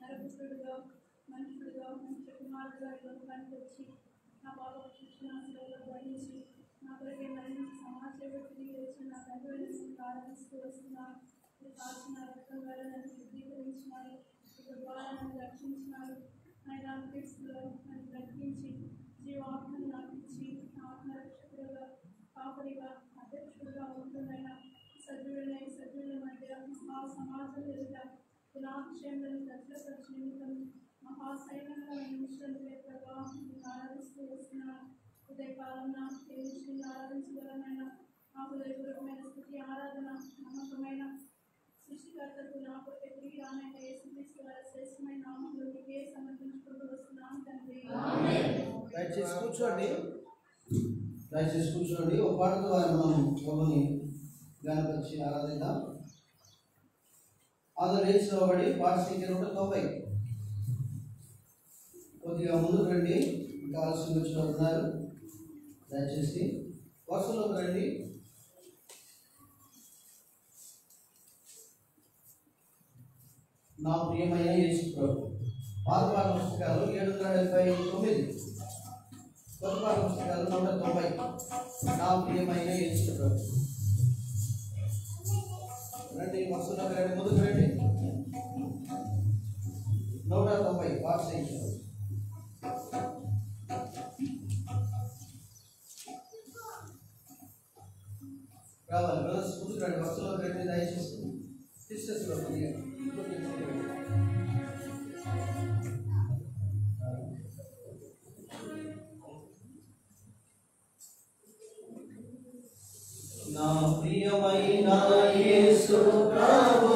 నరపుత్రుడుగా మనుషుడుగా మనుష్య కుమారుడుగా లోకానికి వచ్చి నా పాప శిక్షణలో గ్రహించి నా కొరకే మరణించి సమాజంలో తిరిగి వచ్చి నా తండ్రి ప్రారంభిస్తూ వస్తున్నాను. కాల్చిన రక్తం వల్ల నన్ను శుద్ధీకరించినారు, ద్వారా నన్ను రక్షించినారు. ఆయన క్రీస్తులో నన్ను బ్రతికించి జీవాత్మను నాకు ఇచ్చి ఆత్మరక్షకుడుగా కాపరిగా అధ్యక్షుడుగా ఉంటుందైనా సభ్యుల మధ్య సమాజం ఎదుట గుణాక్షేమలను దర్శపరిచిన నిమిత్తం మహాసైన్యంగా నిమిషాలు లేకగా ఆరాధిస్తూ వస్తున్నాను. ఉదయకాలం ఆరాధించగలమైన నా హృదయపూర్వకమైన స్థితి ఆరాధన నమ్మకమైన సృష్టికర్తకు నా కొరకు తిరిగి రానైన యేసుక్రీస్తు వారి శ్రేష్టమైన నామంలో నీకే సమర్పించుకుంటూ వస్తున్నాను తండ్రి. దయచేసి కూర్చోండి. ఒక పాట ద్వారా మనం ప్రభుని జ్ఞానపరిచి ఆరాధిద్దాం. అందరూ లేచి నిలబడి పాట సంఖ్య 190. కొద్దిగా ముందుకు రండి, ఇంకా ఆలస్యం వచ్చిన ఉన్నారు. దయచేసి వరుసలోకి రండి. నా ప్రియమైన యేసు ప్రభు. పాత పాఠ పుస్తకాలు 779, కొత్త పాఠ పుస్తకాలు 190. నా ప్రియమైన యేసు ప్రభు. రండి, వరుసలోకి రండి, ముందుకు రండి. 190 పాట సంఖ్య. రావాలి బ్రదర్స్, ముందుకు రండి, వరుసలోకి రండి. దయచేసి సిస్టర్స్ లో కొద్దిగా నా ప్రియమైన యేసు ప్రభు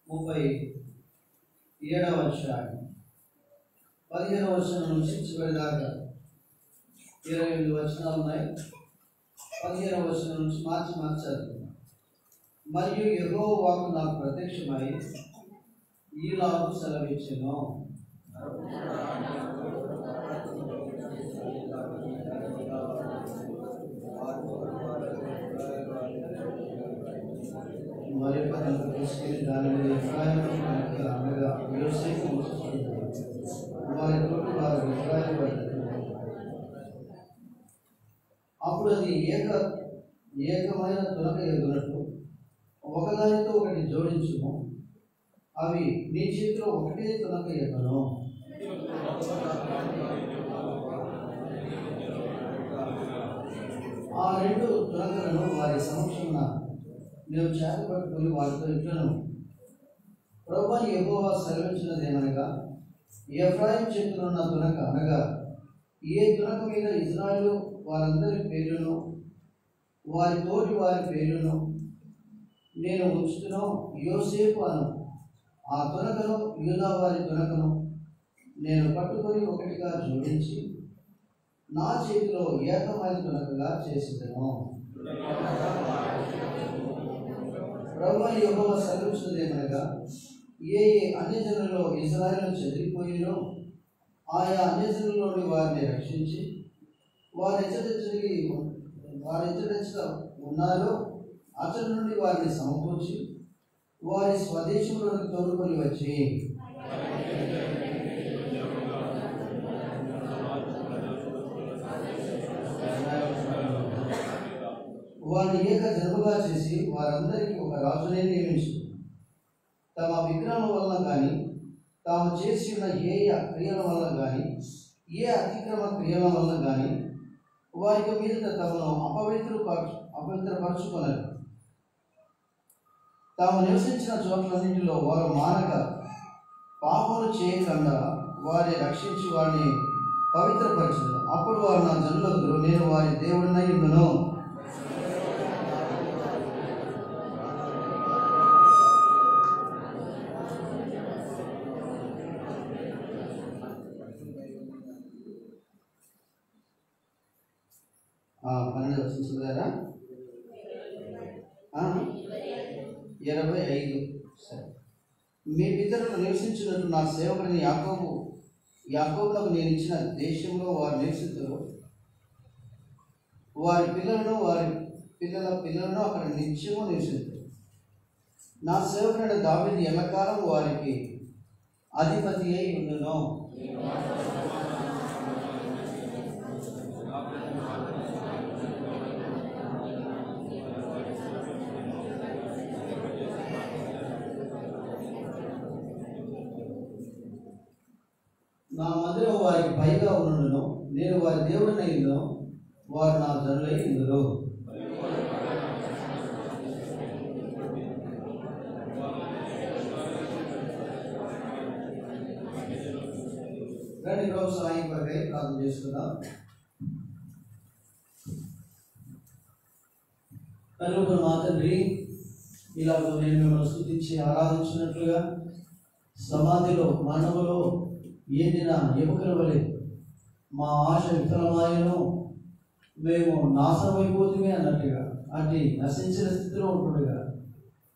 37వ అధ్యాయం 15వ వచనం నుంచి చివరి దాకా 28 వచనాలు ఉన్నాయి. 15వ వచనం నుంచి మార్చారు. మరియు యెహోవా వాక్కు నాకు ప్రత్యక్షమై ఈలాగు సెలవిచ్చెను. మరి కనుక తీసుకెళ్ళి దాని మీద ఎఫ్రాయిము అనగా యోసేపు వారి తోటి వారు ఎఫ్రాయిము పడ్డారు. అప్పుడు అది ఏకమైన తునక ఎదురట్టు ఒకదానితో ఒకటి జోడించుము, అవి నీ చేతిలో ఒకటే తునక ఎదును. ఆ రెండు తునకలను వారి సమక్షంలో నేను చేపట్టుకుని వారితో ఇట్లను, ప్రభువైన యెహోవా సెలవిచ్చినదేమనగా, ఎఫ్రాయిము చేతిలోనున్న తునక అనగా ఏ తునక మీద ఇశ్రాయేలు వారందరి పేర్లను వారి తోటి వారి పేర్లను నేను ఉంచుతున్నో యోసేపు అను ఆ తునకను యూదా వారి తునకను నేను పట్టుకొని ఒకటిగా జోడించి నా చేతిలో ఏకమైన తునకగా చేసేదను. ప్రభువైన యెహోవా సెలవిచ్చినదేమనగా, ఏ అన్యజనులలో ఇశ్రాయేలు చెదిరిపోయినో ఆయా అన్యజనులలోని వారిని రక్షించి వారి ఎచ్చట ఉన్నారో అతని నుండి వారిని సమకూర్చి వారి స్వదేశంలోకి తోడుకొని వచ్చి వారిని ఏక జనముగా చేసి వారందరికీ ఒక రాజునే నియమించు. తమ విగ్రహం వలన కానీ తాము చేసి ఉన్న ఏ క్రియల వలన కానీ ఏ అతిక్రమ క్రియల వలన కానీ వారికి మీద తమను అపవిత్రపరచుకొనరు. తాము నివసించిన చోట్లన్నింటిలో వారు మానక పాపములు చేయకుండా వారిని రక్షించి వారిని పవిత్రపరచదు. అప్పుడు వారు నా జనులందరూ నేను వారి దేవుడినై ఉండును. పన్నెండు వచ్చిందా? 25. సరే. మీ పితరులు నివసించినట్టు నా సేవకుడిని యాకోబులకు నేను ఇచ్చిన దేశంలో వారు నివసిస్తారు. వారి పిల్లలను వారి పిల్లలను అక్కడ నిత్యము నివసిస్తారు. నా సేవకుడైన దావీదు ఎల్లకాలం వారికి అధిపతి అయి ఉండును. నా మందిరం వారికి పైగా ఉండును. నేను వారి దేవుడినై ఉండును, వారు నా జనులై ఉందురు. రండి రోజు సాయం కొరకై ప్రార్థన చేసుకుందాం. కలుగుతున్న మా తండ్రి, ఇలాగ నేను మిమ్మల్ని స్తుతించి ఆరాధించినట్లుగా సమాధిలో మనములో ఎండిన ఎముకల వలె మా ఆశ విఫలమాయను, మేము నాశనమైపోతుంది అన్నట్టుగా అటు నశించిన స్థితిలో ఉంటుండగా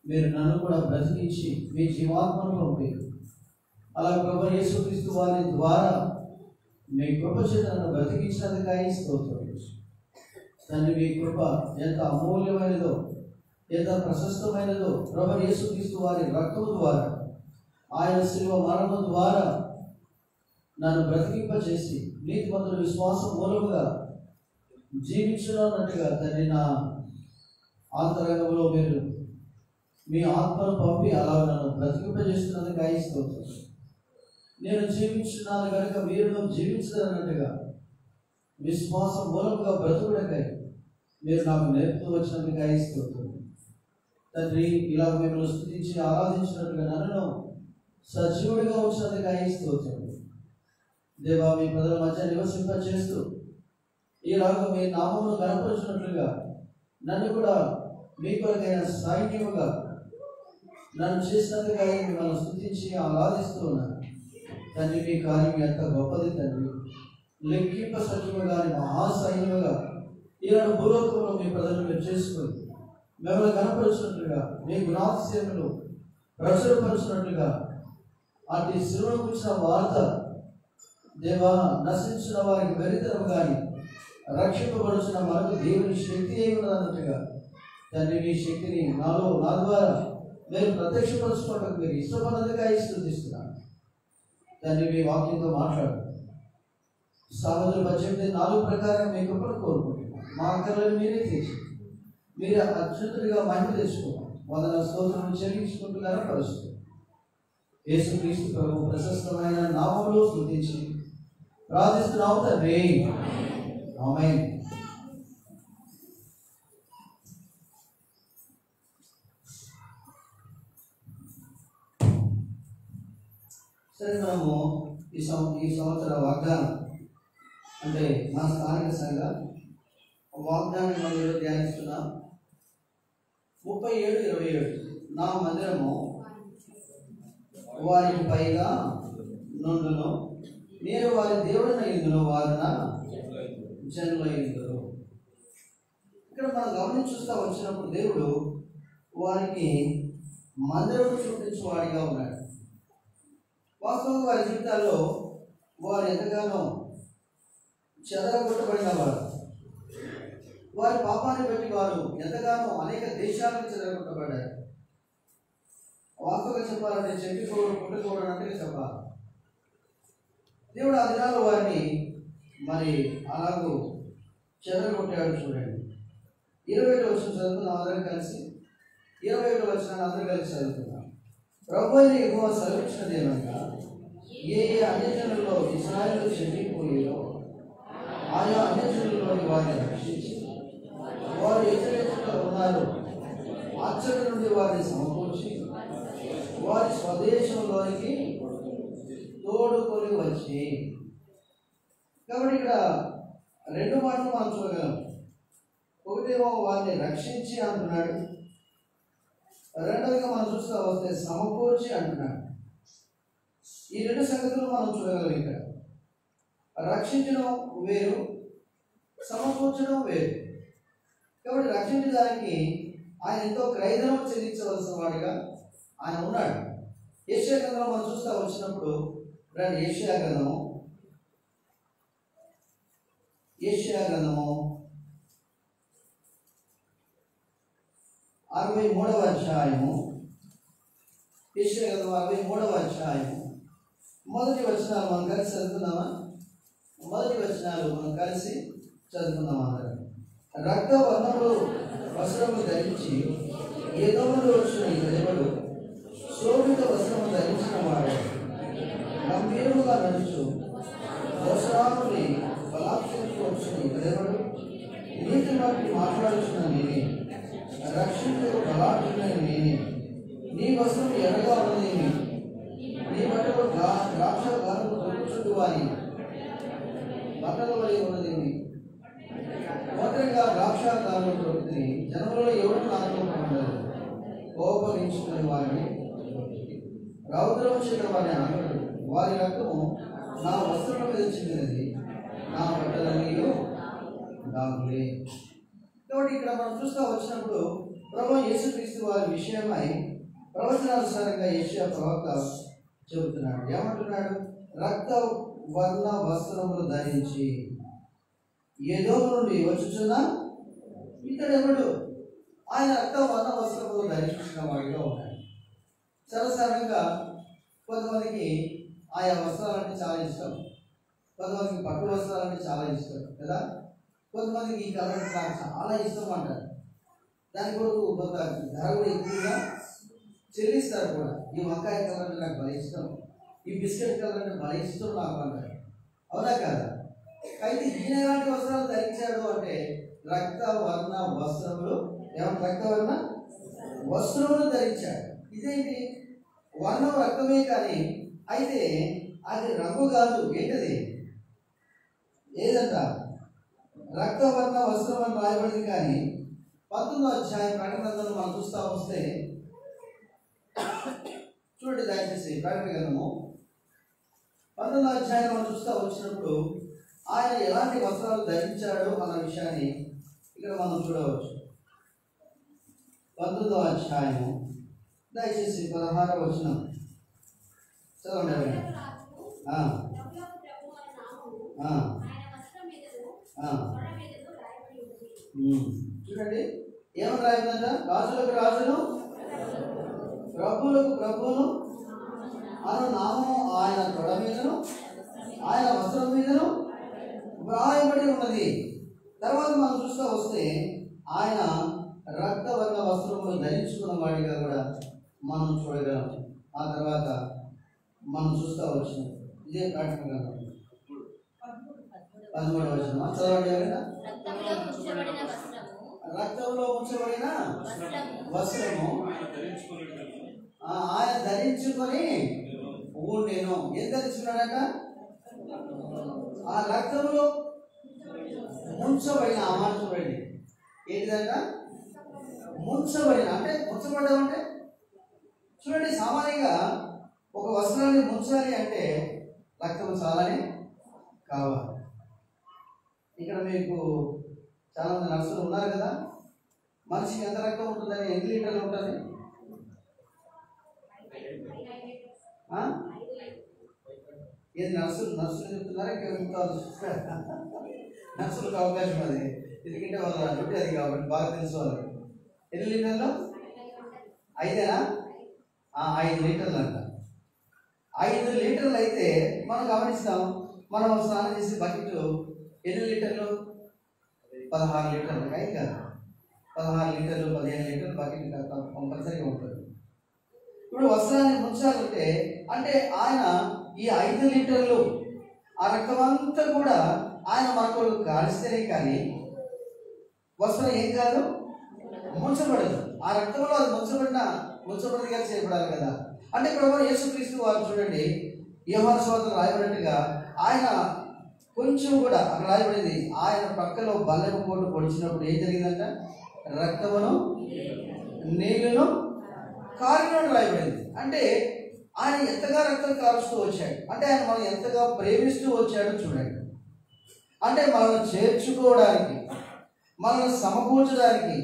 మీరు నన్ను కూడా బ్రతికించి మీ జీవాత్మను పంపారు. అలా ప్రభు యేసుక్రీస్తు వారి ద్వారా మీ కృప చేత నన్ను బ్రతికించినందుకై స్తోత్రం. తండ్రి, మీ కృప ఎంత అమూల్యమైనదో, ఎంత ప్రశస్తమైనదో. ప్రభు యేసుక్రీస్తు వారి రక్తం ద్వారా, ఆయన శిలువ మరణం ద్వారా నన్ను బ్రతికింపచేసి నీతిమంతుల విశ్వాసం మూలముగా జీవించున్నట్టుగా తండ్రి, నా ఆంతరంగంలో మీరు మీ ఆత్మను పంపి అలా నన్ను బ్రతికింపజేస్తున్నందుకై స్తోత్రం. నేను జీవించున్నాను కనుక మీరు జీవించాలన్నట్టుగా విశ్వాసం మూలముగా బ్రతుకుడకై మీరు నాకు నేర్పుతూ వచ్చినందుకై స్తోత్రం. తండ్రి, ఇలా మిమ్మల్ని స్తుతించి ఆరాధించినట్టుగా నన్ను సజీవుడిగా ఉంచినందుకై స్తోత్రం. దేవా, మీ ప్రజల మధ్య నివసింపచేస్తూ ఈలాగ మీ నామమును కనపరుచినట్లుగా నన్ను కూడా మీ కొరకైన సైన్యముగా నన్ను చేసినందుకై మిమ్మల్ని స్తుతించి ఆరాధిస్తూ ఉన్నాను. తండ్రి, మీ కార్యం ఎంత గొప్పది తండ్రి. లెక్కింప సత్యముగా మహాసైన్యముగా ఈనాడు భూలోకంలో మీ ప్రజలు మీరు చేసుకొని మిమ్మల్ని కనపరుచినట్లుగా మీ గుణాతిశయములు ప్రచురపరుచినట్లుగా అటు శిలువను కూర్చిన వార్త దేవా నశించిన వారికి వెరితరం కానీ రక్షింపబడుచున్న మనకు దేవుని శక్తి అయి ఉన్నదన్నట్టుగా తండ్రి, మీ శక్తిని నా ద్వారా మీరు ప్రత్యక్షపరచుకోవడానికి మీరు ఇష్టపడినదిగా స్తుతిస్తున్నాను తండ్రి. మీ వాక్యంతో మాట్లాడు. సామర్థ్యం 18:4 ప్రకారం మీ కృపను కోరుకుంటున్నాను. మా అక్కర్లను మీరే తీర్చి మీరు అత్యున్నతుడిగా మహిమ తెచ్చుకోవాలి. మొదల స్తోత్రం చెల్లించుకుంటూ కనపరుస్తూ యేసుక్రీస్తు ప్రభు ప్రశస్తమైన నామములో స్తుతించి ప్రార్థిస్తున్నాము తండ్రి. ఆమేన్. సరే, మనము ఈ సంవత్సర వాగ్దానం అంటే మా స్థానిక సంఘ వాగ్దానం మనం ధ్యానిస్తున్నాం. 37:27 నా మందిరము వారికి పైగా నుండును, నేను వారి దేవుడిన ఇందులో వారు నా జనుల ఇందులో. ఇక్కడ మనం గమనించి చూస్తా వచ్చినప్పుడు దేవుడు వారికి మందిరం చూపించేవాడిగా ఉన్నాడు. వాస్తవంగా వారి జీవితాల్లో వారు ఎంతగానో చెదరగొట్టబడిన వారు. వారి పాపాన్ని బట్టి వారు ఎంతగానో అనేక దేశాలకు చెదరగొట్టబడ్డారు. వాస్తవంగా చెప్పాలంటే చెట్టుకోవడం పుట్టుకోవడం అంటే చెప్పాలి. దేవుడు ఆ దినాల్లో వారిని మరి అలాగూ చెదరగొట్టాడు. చూడండి, 21వ వచనం చదువుకున్నాం అందరం కలిసి. 21వ వచనాన్ని అందరూ కలిసి చదువుకున్నాం. ప్రభువైన యెహోవా సెలవిచ్చినది ఏమనగా, ఏ అన్యజనులలో ఇశ్రాయేలు చెడిపోయారో ఆయా అన్యజనులలోని వారిని రక్షించి వారు ఎక్కడెక్కడ ఉన్నారు అచ్చటి నుండి వారిని సమకూర్చి వారి స్వదేశంలోనికి తోడుకొని వచ్చి. కాబట్టి ఇక్కడ 2 మాటలు మనం చూడగలం. ఒకటేమో వారిని రక్షించి అంటున్నాడు, రెండవదిగా మనం చూస్తూ వస్తే సమకూర్చి అంటున్నాడు. ఈ 2 సంగతులు మనం చూడగలం. ఇక్కడ రక్షించడం వేరు, సమకూర్చడం వేరు. కాబట్టి రక్షించడానికి ఆయన ఎంతో క్రయధనం చెల్లించవలసిన వాడిగా ఆయన ఉన్నాడు. యెషయా గ్రంథంలో మనం చూస్తూ వచ్చినప్పుడు రండి, యెషయా గ్రంథము 63వ అధ్యాయము. యెషయా గ్రంథం 63వ అధ్యాయము మొదటి వచనాలు మనం కలిసి చదువుకుందామా? మొదటి వచనాలు మనం కలిసి చదువుకుందాం అందరం. రక్త వర్ణములు వస్త్రములు ధరించి ఏదోములు వచ్చిన ఈ దేవుడు శోభిత వస్త్రము ధరించిన వాడు గంభీరముగా నడుచు దోషరాముని బలాక్షకు వచ్చిన ఈ దేవుడు నీతి వాటిని మాట్లాడుచున్న నేనే, రక్షించు బలాఢ్యుడైన నేనే. నీ వస్త్రం ఎర్రగా ఉన్నదేమి, నీ బట్టలు ద్రాక్ష గానుగ దొరుకుచుండు అని బట్టల వలె ఉన్నదేమి. మొదటిగా ద్రాక్ష గానుగ దొరుకుతుంది, జనములలో ఎవరు నాకు ఉండదు. కోపగించుకుని వారిని రౌద్రం చేత వారిని అనగడు. వారి రక్తము నా వస్త్రం మీద చెందినది, నా బట్టలన్నీయు దాగులే. కాబట్టి ఇక్కడ మనం చూస్తూ వచ్చినప్పుడు ప్రభువు యేసుక్రీస్తు వారి విషయమై ప్రవచనానుసారంగా యెషయా ప్రవక్త చెబుతున్నాడు. ఏమంటున్నాడు? రక్త వర్ణ వస్త్రములు ధరించి ఏదో నుండి వచ్చుచున్న ఇతడెవడు? ఆయన రక్త వర్ణ వస్త్రములు ధరించిన వాడిగా ఉన్నాడు. సర్వసాధారణంగా కొంతమందికి ఆయా వస్త్రాలంటే చాలా ఇష్టం, కొంతమందికి పట్టు వస్త్రాలంటే చాలా ఇష్టం కదా. కొంతమందికి ఈ కలర్ అంటే నాకు చాలా ఇష్టం అంటారు. దాని కొరకు కొంత ధర కూడా ఎక్కువగా చెల్లిస్తారు కూడా. ఈ వంకాయ కలర్ అంటే నాకు భలే ఇష్టం, ఈ బిస్కెట్ కలర్ అంటే భలే ఇష్టం నాకు అంటారు. అవునా కదా? అయితే ఈయన ఎలాంటి వస్త్రాలు ధరించాడు అంటే రక్త వర్ణ వస్త్రములు, ఏమంటే రక్త వర్ణ వస్త్రములు ధరించాడు. ఇదేంటి? వర్ణం రక్తమే కానీ అయితే అది రంగు కాదు. ఏంటది? ఏదంట? రక్తవర్ణ వస్త్రం అని రాయబడింది. కానీ 19వ అధ్యాయం ప్రకటనలో మనం చూస్తూ వస్తే చూడండి దయచేసి ప్రకటన గ్రంథము 19వ అధ్యాయం మనం చూస్తూ వచ్చినప్పుడు ఆయన ఎలాంటి వస్త్రాలు ధరించాడు అన్న విషయాన్ని ఇక్కడ మనం చూడవచ్చు. 19వ అధ్యాయము దయచేసి 16వ వచనం చదవండి. చూడండి ఏమని రాయిందంట? రాజులకు రాజును ప్రభువులకు ప్రభువును అను నామము ఆయన తొడ మీదను ఆయన వస్త్రం మీదను వ్రాయబడి ఉన్నది. తర్వాత మనం చూస్తూ వస్తే ఆయన రక్తవర్ణ వస్త్రములు ధరించుకున్న వాడిగా కూడా మనం చూడగలం. ఆ తర్వాత మనం చూస్తూ వచ్చిన ఇదే ప్రకటన గ్రంథం 13వ వచనం చదవండి. రక్తంలో ఉంచబడిన వస్త్రము ఆయన ధరించుకొని నేను ఏం ధరించుకున్నాడట? ఆ రక్తంలో ముంచబడిన. ఆ మాట చూడండి, ఏంటిదంట? ముంచబడిన అంటే ముంచబడ్డం అంటే చూడండి, సామాన్యంగా ఒక వస్త్రాన్ని ముంచాలి అంటే రక్తం చాలానే కావాలి. ఇక్కడ మీకు చాలా మంది నర్సులు ఉన్నారు కదా, మనిషికి ఎంత రక్తం ఉంటుందని ఎన్ని లీటర్లు ఉంటుంది? ఏది నర్సులు చెప్తున్నారా? నర్సులకు అవకాశం అది, ఎందుకంటే వాళ్ళ డ్యూటీ అది కాబట్టి బాగా తెలుసు వాళ్ళకి. ఎన్ని లీటర్లు? 5 5 లీటర్లు అంట. 5 లీటర్లు అయితే మనం గమనిస్తాం, మనం స్నానం చేసే బకెట్ ఎన్ని లీటర్లు? 16 లీటర్లు. అయితే కదా 16 లీటర్లు 15 లీటర్లు బకెట్ కంపల్సరీగా ఉంటుంది. ఇప్పుడు వస్త్రాన్ని ముంచాలంటే అంటే ఆయన ఈ 5 లీటర్లు ఆ రక్తం అంతా కూడా ఆయన మనకు కాలిస్తేనే కానీ వస్త్రం ఏం కాదు, ముంచబడదు. ఆ రక్తంలో అది ముంచబడిగా చేయబడాలి కదా. అంటే ప్రభువు యేసుక్రీస్తు వారు చూడండి, యోహాను సువార్తలో రాయబడినట్టుగా ఆయన కొంచెం కూడా అక్కడ రాయబడింది, ఆయన పక్కలో బల్లెము పోటు పొడిచినప్పుడు ఏం జరిగిందంట? రక్తమును నీళ్లను కారినట్టు రాయబడింది. అంటే ఆయన ఎంతగా రక్తం కారుస్తూ వచ్చాడు, అంటే ఆయన మనం ఎంతగా ప్రేమిస్తూ వచ్చాడో చూడండి. అంటే మనల్ని చేర్చుకోవడానికి, మనల్ని సమకూర్చడానికి,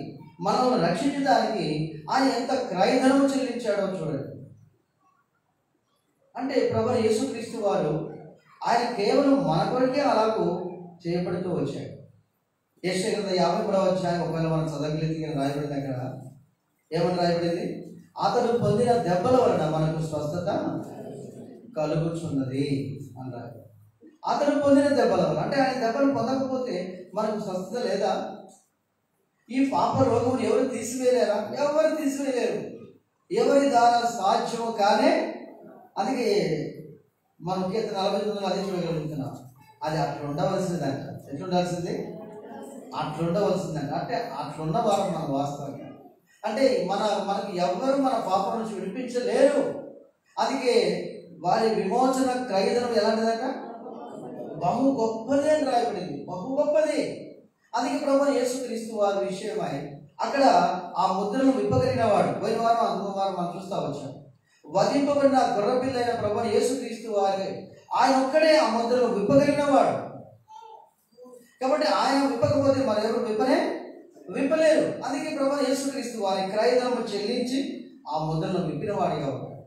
మనల్ని రక్షించడానికి ఆయన ఎంత క్రయధనము చెల్లించాడో చూడండి. అంటే ప్రభువు యేసుక్రీస్తు వారు ఆయన కేవలం మన కొరకే అలాగూ చేయబడుతూ వచ్చాడు. యెషయా గ్రంథం 53వ అధ్యాయం ఒకవేళ మనం చదవగలిగితే రాయబడింది. అక్కడ ఏమని రాయబడింది? అతడు పొందిన దెబ్బల వలన మనకు స్వస్థత కలుగుచున్నది అన్నారు. అతడు పొందిన దెబ్బల వలన అంటే ఆయన దెబ్బలు పొందకపోతే మనకు స్వస్థత లేదా? ఈ పాప రోగమును ఎవరు తీసివేయలేరా? ఎవరు తీసివేయలేరు. ఎవరి ద్వారా సాధ్యము కానే. అందుకే మనం కీర్తన 49 అదే చూడగలుగుతున్నాం. అది అట్లా ఉండవలసిందంట. ఎట్లా ఉండాల్సింది? అట్లా ఉండవలసిందంట. అంటే అట్లున్న వారు మన వాస్తవంగా అంటే మనకు ఎవ్వరు మన పాపం నుంచి విడిపించలేరు. అందుకే వారి విమోచన క్రయధనం ఎలాంటిదట? బహు గొప్పది అని రాయబడింది, బహు గొప్పది. అందుకే ప్రభువు యేసుక్రీస్తు వారి విషయమై అక్కడ ఆ ముద్రను విప్పగలిగిన వాడు. పోయిన వారం అంతకు వారం మనం చూస్తూ వచ్చాం. వధింపబడిన గొర్రెపిల్లైన ప్రభువు యేసుక్రీస్తు వారి ఆయన ఒక్కడే ఆ ముద్రను విప్పగలిగిన వాడు. కాబట్టి ఆయన విప్పకపోతే మరెవరు విప్పలేరు. అందుకే ప్రభువు యేసుక్రీస్తు వారి క్రయధనము చెల్లించి ఆ ముద్రను విప్పిన వాడిగా ఉన్నాడు.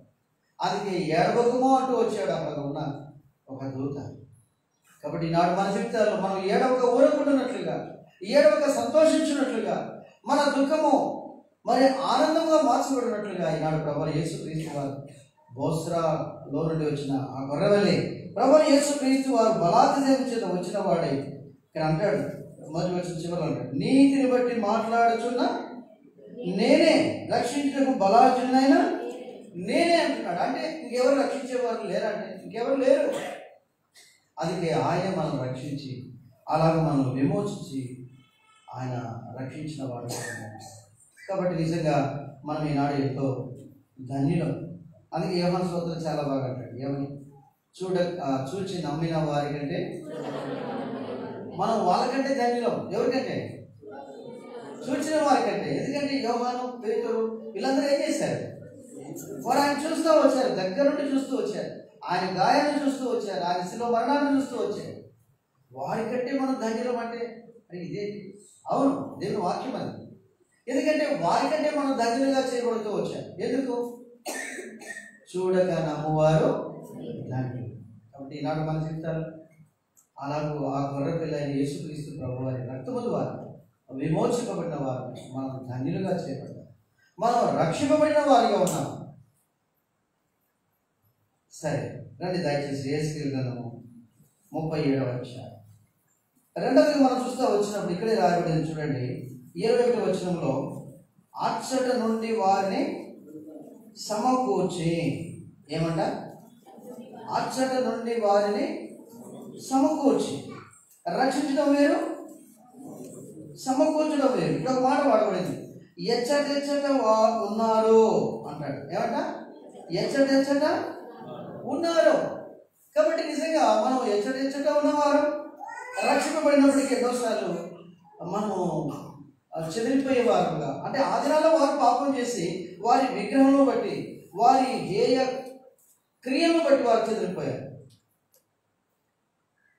అందుకే ఏడవకము అంటూ వచ్చాడు అక్కడ ఉన్న ఒక దూత. కాబట్టి ఈనాడు మన జీవితాల్లో మనం ఏడవక ఊరకుంటున్నట్లుగా, ఏడవక సంతోషించినట్లుగా, మన దుఃఖము మరి ఆనందంగా మార్చబడినట్లుగా ఈనాడు ప్రభువు యేసుక్రీస్తు వారు బోస్రాలో నుండి వచ్చిన ఆ గొర్రెవల్లి ప్రభువు యేసుక్రీస్తు వారు బలాతిశయం చేత వచ్చిన వాడే ఇక్కడ అంటాడు. మొదటి వచ్చిన చివరిలో అంటాడు, నీతిని బట్టి మాట్లాడుచున్న నేనే, రక్షించడానికి బలార్జునైనా నేనే అంటున్నాడు. అంటే ఇంకెవరు రక్షించేవారు లేరంటే ఇంకెవరు లేరు. అందుకే ఆయన మనం రక్షించి అలాగే మనం విమోచించి ఆయన రక్షించిన వాడు. కాబట్టి నిజంగా మనం ఈనాడు ఎంతో ధన్యులం. అందుకే యోహాను సువార్తలో చాలా బాగా అంటాడు, ఏమని? చూచి నమ్మిన వారికంటే మనం వాళ్ళకంటే ధన్యులం. ఎవరికంటే? చూచిన వారికంటే. ఎందుకంటే యోహాను, పేతురు వీళ్ళందరూ ఏం చేశారు? వారు ఆయన చూస్తూ వచ్చారు, దగ్గర నుండి చూస్తూ వచ్చారు, ఆయన గాయాన్ని చూస్తూ వచ్చారు, ఆయన శిలువ మరణాన్ని చూస్తూ వచ్చారు. వారికంటే మనం ధన్యులం అంటే ఇదే. అవును, దేవుని వాక్యం అది. ఎందుకంటే వారికంటే మనం ధన్యులుగా చేయబడుతూ వచ్చారు. ఎందుకు? చూడక నమ్మువారు ధన్యులు. కాబట్టి ఈనాడు మన జీవితాలు అలాగూ ఆ గొర్రె పిల్ల యేసుక్రీస్తు ప్రభు వారి రక్తముల వారు విమోచింపబడిన వారు మనం ధన్యులుగా చేయబడ్డాం, మనం రక్షింపబడిన వారిగా ఉన్నాం. సరే రండి దయచేసి యేసుక్రీస్తు గ్రంథము 37వ అధ్యాయం. రెండవది మనం చూస్తూ వచ్చినప్పుడు ఇక్కడే రాయబడింది చూడండి, 21వ వచనంలో అచ్చట నుండి వారిని సమకూర్చి, ఏమంట? అచ్చట నుండి వారిని సమకూర్చి. రక్షించడం వేరు, సమకూర్చడం వేరు. ఇక్కడ ఒక మాట వాడబడింది, ఎచ్చటెచ్చట ఉన్నారు అంటాడు. ఏమంట? ఎచ్చటెచ్చట ఉన్నారు. కాబట్టి నిజంగా మనం ఎచ్చటెచ్చట ఉన్నవారు రక్షింపబడినప్పటికీ ఎన్నోసార్లు మనము చెదిరిపోయేవారుగా, అంటే ఆ దినాల్లో వారు పాపం చేసి వారి విగ్రహంలో బట్టి వారి హేయ క్రియలను బట్టి వారు చెదిరిపోయారు.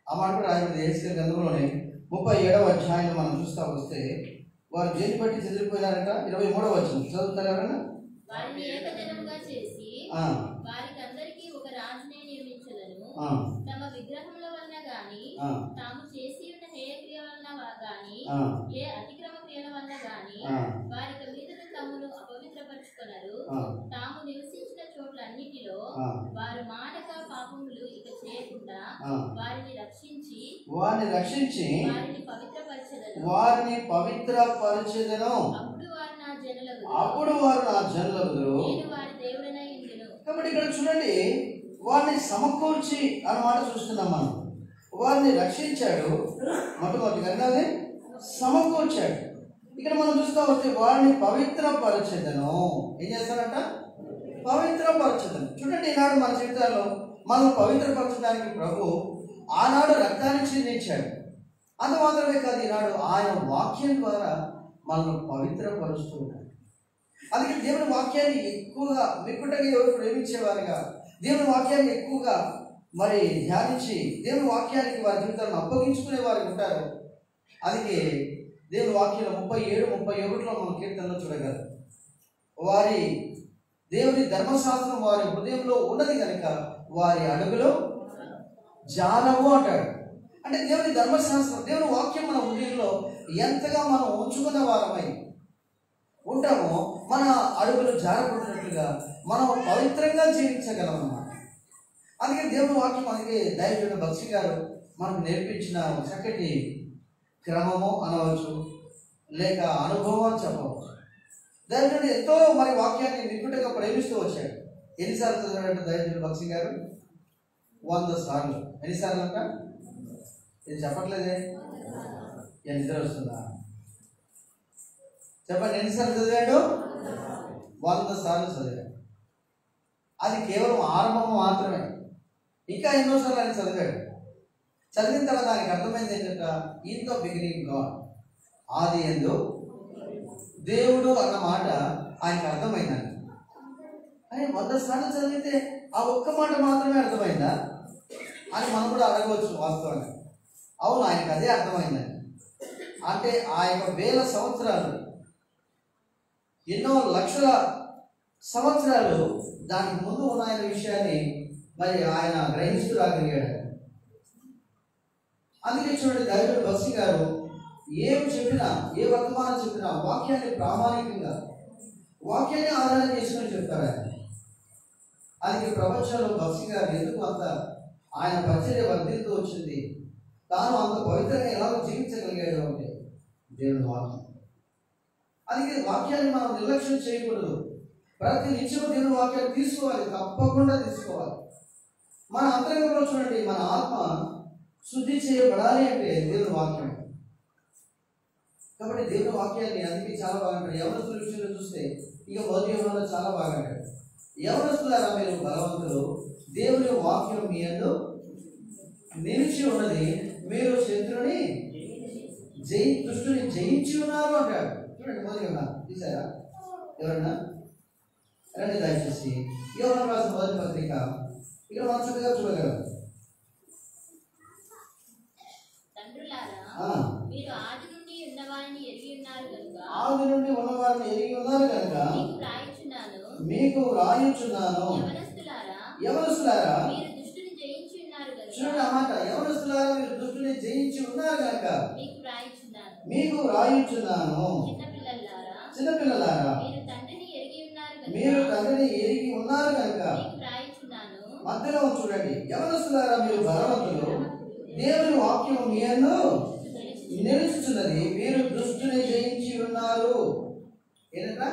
ఆ మాట కూడా రాయబడింది యేసుక్రీస్తు గ్రంథంలోనే 37వ అధ్యాయంలో మనం చూస్తా వస్తే వారు దేని బట్టి చెదిరిపోయినారట. 23వ వచనం చదువుతారు ఎవరైనా? వారిని ఏకజనముగా చేసి వారికందరికీ ఒక రాజునే నియమించదను. తమ విగ్రహముల వలన గాని తాము చేసి ఉన్న హేయ క్రియ వలన గాని ఏ అతిక్రమ క్రియల వలన గాని వారికి మీద తమను అపవిత్రపరుచుకొనరు. తాము నివసించిన చోట్లన్నిటిలో వారు మానక పాపములు ఇక చేయకుండా వారిని రక్షించి వారిని పవిత్రపరచెదను. అప్పుడు వారు నా జనులగుదురు. కాబట్టి ఇక్కడ చూడండి, వారిని సమకూర్చి అన్నమాట చూస్తున్నాం మనం. వారిని రక్షించాడు మొట్టమొదటిగా, సమకూర్చాడు. ఇక్కడ మనం చూస్తా వస్తే వారిని పవిత్రపరచెదను. ఏం చేస్తారంట? పవిత్రపరచెదను. చూడండి, ఈనాడు మన జీవితాల్లో మనం పవిత్రపరచడానికి ప్రభు ఆనాడు రక్తాన్ని చిందించాడు. అంత మాత్రమే కాదు, ఈనాడు ఆయన వాక్యం ద్వారా మనల్ని పవిత్రపరుస్తూ ఉన్నాడు. అందుకే దేవుని వాక్యాన్ని ఎక్కువగా మిక్కుటగా ఎవరు ప్రేమించేవారుగా, దేవుని వాక్యాన్ని ఎక్కువగా మరి ధ్యానించి దేవుని వాక్యానికి వారి జీవితాలను అప్పగించుకునే వారు ఉంటారు. అందుకే దేవుని వాక్యంలో 37, 31లో మనం కీర్తనలో చూడగలరు. వారి దేవుని ధర్మశాస్త్రం వారి హృదయంలో ఉన్నది కనుక వారి అడుగులో జాలవు అంటాడు. అంటే దేవుని ధర్మశాస్త్రం, దేవుని వాక్యం మన హృదయంలో ఎంతగా మనం ఉంచుకున్న వారమై ఉంటామో మన అడుగులు జారపడినట్లుగా మనం పవిత్రంగా జీవించగలం అన్నమాట. అందుకే దేవుని వాక్యం, అందుకే దైవజనుడు బక్షి గారు మనకు నేర్పించిన చక్కటి క్రమము అనవచ్చు, లేక అనుభవం అని చెప్పవచ్చు. దైవజనుడు ఎంతో మరి వాక్యాన్ని నికుటగా ప్రేమిస్తూ వచ్చాడు. ఎన్నిసార్లు చదివాడంటే దైవజనుడు బక్షి గారు? 100 సార్లు. ఎన్నిసార్లు అంట? ఇది చెప్పట్లేదే, నిద్ర వస్తుందా? చెప్పండి, ఎన్నిసార్లు చదివాడు? 100 సార్లు చదివాడు. అది కేవలం ఆరంభం మాత్రమే. ఇంకా ఎన్నోసార్లు ఆయన చదివాడు. చదివిన తర్వాత దానికి అర్థమైంది ఏంటంటే, ఇన్ ద బిగినింగ్ గాడ్, ఆది యందు దేవుడు అన్న మాట ఆయనకు అర్థమైందని. అని 100 సార్లు చదివితే ఆ ఒక్క మాట మాత్రమే అర్థమైందా అని మనం కూడా అడగవచ్చు. వాస్తవంగా అవును, ఆయనకు అదే అర్థమైందని. అంటే ఆ యొక్క 1000 సంవత్సరాలు, ఎన్నో లక్షల సంవత్సరాలు దానికి ముందు ఉన్నాయన్న విషయాన్ని మరి ఆయన గ్రహిస్తూ రాగలిగాడు. అందుకే చూడండి, దైవజనుడు బక్షి గారు ఏం చెప్పినా, ఏ వర్తమానం చెప్పినా వాక్యాన్ని ప్రామాణికంగా, వాక్యాన్ని ఆధారం చేసుకుని చెప్తారు ఆయన. అందుకే ప్రపంచంలో బక్షి గారు ఎందుకు అంత ఆయన పరిచర్య వర్ధిల్తూ వచ్చింది, తాను అంత పవిత్రంగా ఎలా జీవించగలిగాడు అంటే దేవుని వాక్యం. అందుకే వాక్యాన్ని మనం నిర్లక్ష్యం చేయకూడదు. ప్రతి నిత్యం దేవుని వాక్యాన్ని తీసుకోవాలి, తప్పకుండా తీసుకోవాలి. మన అంతరంగంలో చూడండి, మన ఆత్మ శుద్ధి చేయబడాలి అంటే దేవుని వాక్యం. కాబట్టి దేవుని వాక్యాన్ని అందుకే చాలా బాగా అంటాడు. యవనస్తుల విషయంలో చూస్తే ఇక మొదటి యవనంలో చాలా బాగా అంటాడు, యవనస్తులారా మీరు బలవంతులు, దేవుని వాక్యం మీ యందు నిలిచి ఉన్నది, మీరు శత్రుని దుష్టుని జయించి ఉన్నారు అంటాడు. చూడండి, మొదటి యువన తీసారా ఎవరన్నా? రండి దయచేసి యోహాను రాసిన మొదటి పత్రిక ఇక్కడ మనం చక్కగా చూడగలం. తండ్రులారా, మీరు ఆది నుండి ఉన్నవారిని ఎరిగి ఉన్నారు కనుక మీకు వ్రాయుచున్నాను. యవనస్తులారా, మీరు దుష్టుని జయించి ఉన్నారు కనుక. చూడండి ఆ మాట, యవనస్తులారా మీరు దుష్టుని జయించి ఉన్నారు కనుక మీకు వ్రాయుచున్నాను. చిన్నపిల్లలారా, మీరు తండ్రిని ఎరిగి ఉన్నారు కనుక. మధ్యలో చూడండి, యవనస్తులారా మీరు బలవంతులు, దేవుని వాక్యము మీ యందు నిలుచుచున్నది, మీరు దుష్టుని జయించి ఉన్నారు. ఏంటంట?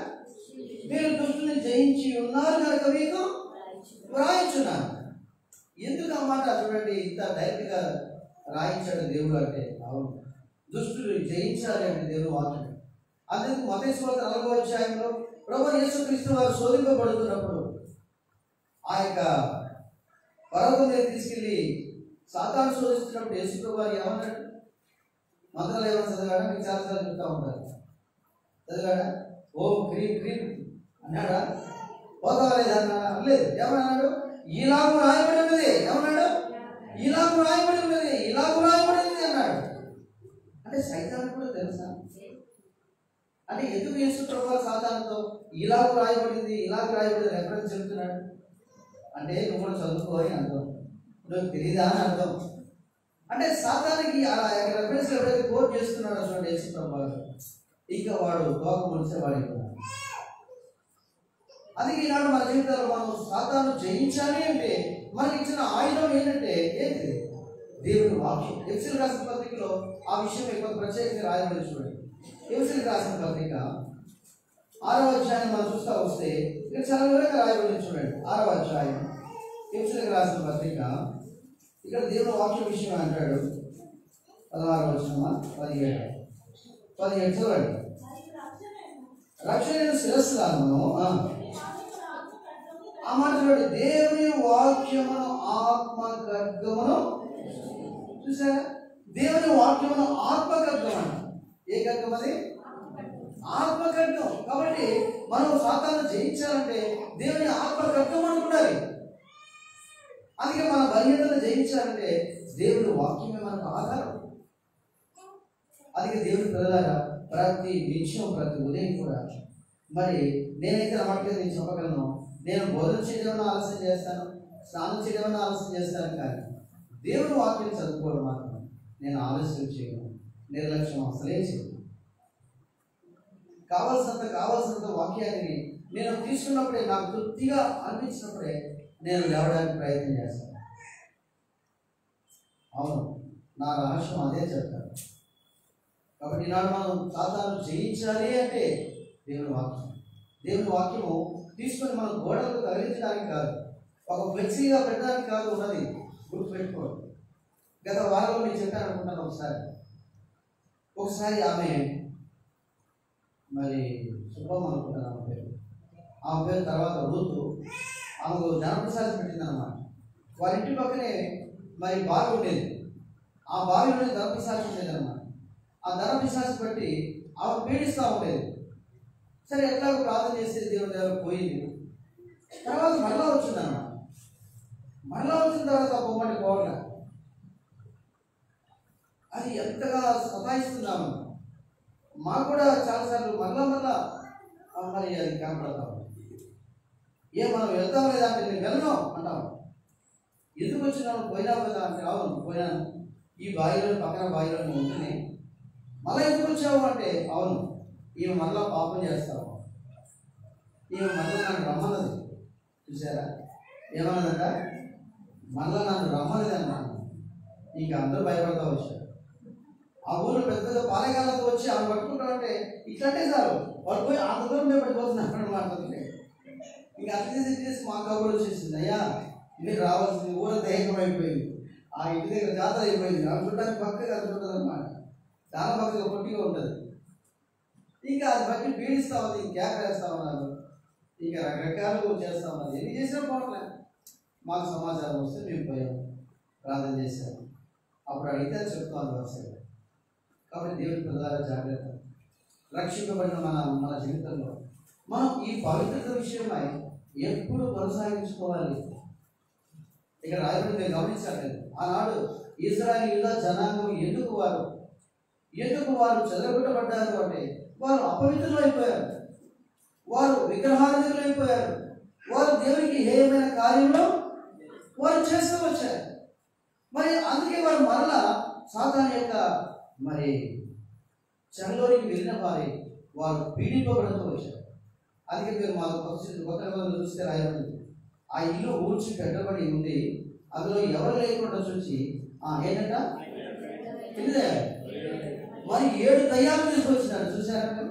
మీరు దుష్టుని జయించి ఉన్నారు కనుక మీకు వ్రాయించున్నాను. ఎందుకు అన్నమాట చూడండి, ఇంత డైరెక్ట్గా రాయించాడు దేవుడు అంటే. అవును, దుష్టుడు జయించాలి అంటే దేవుడు వాక్యం. అందుకు మత్తయి సువార్త 4వ అధ్యాయంలో ప్రభువు యేసుక్రీస్తు వారు శోధింపబడుతున్నప్పుడు ఆ యొక్క పర్వతం మీద తీసుకెళ్ళి సాతాను శోధిస్తున్నప్పుడు యేసు వారు ఏమన్నాడు? మంత్రాలు ఏమన్నా చదివాడా? మీకు చాలాసార్లు చెప్తా ఉంటారు. చదివాడా? ఓం క్రీం క్రీం అన్నాడా? పోతావలేదన్నా? లేదు. ఏమన్నాడు? ఇలాగూ రాయబడి ఉన్నది. ఏమన్నాడు? ఇలాగూ రాయబడి ఉన్నది, ఇలాగూ రాయబడి ఉన్నది అన్నాడు. అంటే సైతాను కూడా తెలుసా? అంటే ఎందుకు యేసు ప్రభువు సాతానుతో ఇలాగూ రాయబడింది, ఇలాగూ రాయబడింది రెఫరెన్స్ చెబుతున్నాడు? అంటే నువ్వు కూడా చదువుకోని అర్థం, నువ్వు తెలీదా అని అర్థం. అంటే సాతానికి అలా రెఫరెన్స్ ఎప్పుడైతే కోట్ చేస్తున్నాడో చూడండి యేసు ప్రభువు, ఇక వాడు తోక ముడిచేవాడు. అది ఈనాడు మన జీవితాల్లో మనం సాతాను జయించాలి అంటే మనకి ఇచ్చిన ఆయుధం ఏంటంటే ఏంటి? దేవుని వాక్యం. ఎఫెసీయులకు రాసిన పత్రికలో ఆ విషయం ఎక్కువ ప్రత్యేకంగా రాయబడి చూడండి. ఎఫెసీయులకు రాసిన పత్రిక 6వ అధ్యాయం మనం చూస్తా వస్తే ఇక్కడ చాలా వివరంగా రాయబడి చూడండి. 6వ అధ్యాయం ఎఫెసీయులకు రాసిన పత్రిక, ఇక్కడ దేవుని వాక్య విషయం అంటాడు. 16వ వచనమా 17 చూడండి. రక్షణ శిరస్సులను ఆ మాట చూడండి, దేవుని వాక్యమును ఆత్మ ఖడ్గమును. చూసారా? దేవుని వాక్యమును ఆత్మ ఖడ్గం అంట. ఏ ఖడ్గం అది? ఆత్మ ఖడ్గం. కాబట్టి మనం సాతాను జయించాలంటే దేవుని ఆత్మ ఖడ్గం అనుకుంటారు. అందుకే మన బలహీనతను జయించాలంటే దేవుని వాక్యమే మనకు ఆధారం. అందుకే దేవుని పిల్లలారా ప్రతి నిమిషం ప్రతి ఉదయం కూడా మరి నేనైతే నా మాట నేను చెప్పగలను, నేను బోధన చేయడం ఆలస్యం చేస్తాను, స్నానం చేయడం ఆలస్యం చేస్తాను, కానీ దేవుని వాక్యం చదువుకోవడం మాత్రం నేను ఆలస్యం చేయను, నిర్లక్ష్యం అసలే చేయను. కావాల్సినంత వాక్యాన్ని నేను తీసుకున్నప్పుడే, నాకు తృప్తిగా అనిపించినప్పుడే నేను లేవడానికి ప్రయత్నం చేస్తాను. అవును, నా రహస్యం అదే చెప్తాను. కాబట్టి ఈనాడు మనం సాతాను జయించాలి అంటే దేవుని వాక్యం. దేవుని వాక్యము తీసుకొని మనం గోడలకు తగిలించడానికి కాదు, ఒక ఫ్లెక్సీగా పెట్టడానికి కాదు ఉన్నది. గుర్తుపెట్టుకోండి. గత వారంలో నేను చెప్పాను అనుకుంటాను. ఒకసారి ఆమె మరి శుభం అనుకుంటాను ఆమె పేరు తర్వాత రూతు, ఆమెకు ధనప్రసాదం పెట్టింది అన్నమాట. వారి ఇంటి పక్కనే మరి బావి ఉండేది. ఆ బావిలోనే ధనప్రసాదం ఉండేది అన్నమాట. ఆ ధనప్రసాదం బట్టి ఆమె పీడిస్తూ ఉండేది. సరే ఎట్లాగో ప్రార్థన చేసేది, దేవుని దగ్గర పోయింది. తర్వాత మరలా వచ్చిందన్నమాట. మరలా వచ్చిన తర్వాత పొమ్మటి పోవట్లే. అది ఎంతగా సతాయిస్తున్నాము. మాకు కూడా చాలాసార్లు మరలా మరి అది కనపడతాము. మనం వెళ్తాం లేదా అంటే నేను వెళ్ళను అంటాము. ఎందుకు వచ్చినాము? పోయినావు కదా అంటే అవును పోయినాను, ఈ బావిలో పక్కన బావిలో ఉంటుంది. మళ్ళీ ఎందుకు వచ్చావు అంటే అవును, ఈమె మళ్ళా పాపం చేస్తావు, ఈమె మళ్ళీ నన్ను రమ్మన్నది. చూసారా ఏమన్నదంట? మళ్ళా నన్ను రమ్మన్నది అన్నాను. ఇంకా అందరూ భయపడతా వచ్చారు. ఆ ఊళ్ళో పెద్ద పాలెగాళ్ళతో వచ్చి ఆమె పట్టుకుంటామంటే ఇట్లంటే సార్ వాళ్ళు పోయి ఆ దూరం మేము పడిపోతున్నాను అనమాట. ఇంకా అట్లా చేసి మా కబురు వచ్చేసింది, అయ్యా మీరు రావాల్సింది, ఊరంతా ఏకమైపోయింది, ఆ ఇంటి దగ్గర జాతర అయిపోయింది, ఆ చుట్టానికి పక్కగా అనుకుంటుంది అనమాట. చాలా పక్కగా పొట్టిగా ఉంటుంది. ఇంకా అది బట్టి పీడిస్తా ఉంది, క్యాప్ వేస్తా ఉన్నారు, ఇంకా రకరకాలు చేస్తా ఉన్నారు. ఎన్ని చేసినా పోవట్లే. మాకు సమాచారం వస్తే మేము పోయాము, ప్రార్థన చేశాము. అప్పుడు అడిగితే చెప్తాను వరుసగా. కాబట్టి దేవుని పిల్లల జాగ్రత్త. రక్షింపబడిన మన జీవితంలో మనం ఈ పవిత్రత విషయమై ఎప్పుడు కొనసాగించుకోవాలి. ఇక్కడ రాయబడి మీరు గమనించాలి, ఆనాడు ఇశ్రాయేలీయుల జనాంగం ఎందుకు వారు చెదరగొట్టబడ్డారు అంటే వారు అపవిత్రులు అయిపోయారు, వారు విగ్రహారాధకులు అయిపోయారు, వారు దేవునికి హేయమైన కార్యంలో వారు చేస్తూ వచ్చారు. మరి అందుకే వారు మరలా సాతాను యొక్క మరి చెరలోనికి వెళ్ళిన వారు పీడింపబడుతూ వచ్చారు. అందుకే మీరు మా కొత్త చూస్తే రాయబడింది, ఆ ఇల్లు ఊడ్చి పెట్టబడి ఉండి అందులో ఎవరు లేకుండా చూసి ఏంటంట మరి 7 దయ్యాలు తీసుకొచ్చినారు. చూసారా?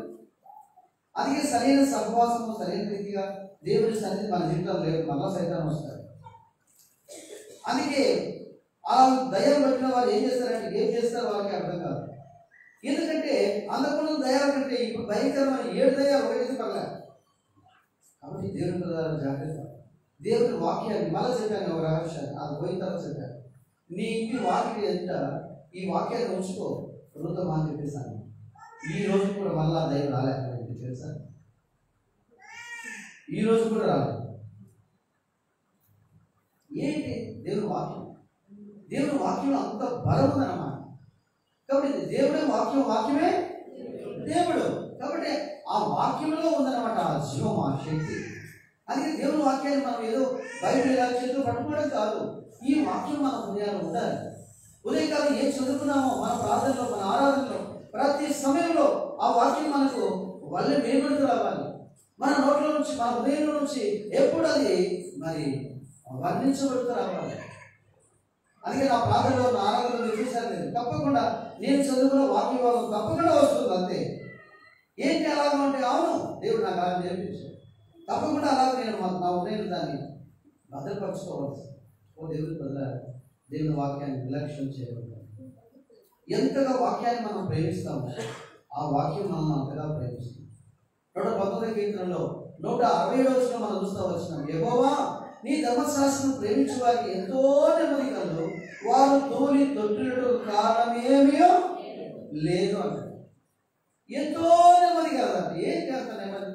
అందుకే సరైన సహవాసము, సరైన రీతిగా దేవుడి సన్నిధి మన జీవితంలో లేదు, మళ్ళా సైతాన్ని వస్తారు. అందుకే ఆ దయ్యాలు పట్టిన వారు ఏం చేస్తారంటే ఏం చేస్తారో వాళ్ళకి అర్థం కాదు. ఎందుకంటే అంతకుముందు దయ్యాల కంటే ఇప్పుడు భయంకరమైన 7 దయ్యాలు ఒకటి పడలే. కాబట్టి దేవుని ప్రధాన జాగ్రత్త. దేవుని వాక్యాన్ని మళ్ళీ చెప్పాను, ఒక రహస్యాన్ని అది పోయిన తర్వాత చెప్పాను. నీ ఇంటి వాక్యం ఎంత ఈ వాక్యాన్ని ఉంచుకో వృద్ధమా అని చెప్పేసాను. ఈ రోజు కూడా మళ్ళా దైవం రాలేకపోయింది తెలుసా? ఈ రోజు కూడా రాలేదు. ఏంటి దేవుని వాక్యం? దేవుని వాక్యంలో అంత బలం ఉందన్నమాట. కాబట్టి దేవుడే వాక్యమే దేవుడు. కాబట్టి ఆ వాక్యంలో ఉందన్నమాట ఆ జీవం, ఆ శక్తి. అందుకే దేవుని వాక్యాన్ని మనం ఏదో బయట చేతులు పట్టుకోవడం కాదు, ఈ వాక్యం మన హృదయాలు ఉండాలి. ఉదయకాలం ఏం చదువుకున్నామో మన ప్రార్థనలో, మన ఆరాధనలో, ప్రతి సమయంలో ఆ వాక్యం మనకు వల్ల మేలుతూ రావాలి. మన నోట్లో నుంచి, మన హృదయంలో నుంచి ఎప్పుడు అది మరి వర్ణించబడుతూ రావాలి. అందుకే నా ప్రార్థనలో, నా ఆరాధనలో చూశాను నేను తప్పకుండా నేను చదువుకున్న వాక్య భాగం తప్పకుండా వస్తుంది. అంతే. ఏంటి అలాగ అంటే అవును దేవుడు నాకు అలా నేర్పించాడు, తప్పకుండా అలాగే నేను నా హృదయం దాన్ని భద్రపరచుకోవచ్చు. ఓ దేవుడి ప్రజలారా, దేవుని వాక్యాన్ని నిర్లక్ష్యం చేయకూడదు. ఎంతగా వాక్యాన్ని మనం ప్రేమిస్తామో ఆ వాక్యం మనం అంతగా ప్రేమిస్తాం. 119 కీర్తనలో 167 వచనం మనం చూస్తూ వచ్చినాం. యెహోవా నీ ధర్మశాస్త్రం ప్రేమించే వారికి ఎంతో నెమ్మది కలదు, వారు తోలి తొట్టులకు కారణమేమో లేదు అంటారు. ఎంతో నెమ్మది కలదంటే ఏం చేస్తాను నెమ్మది?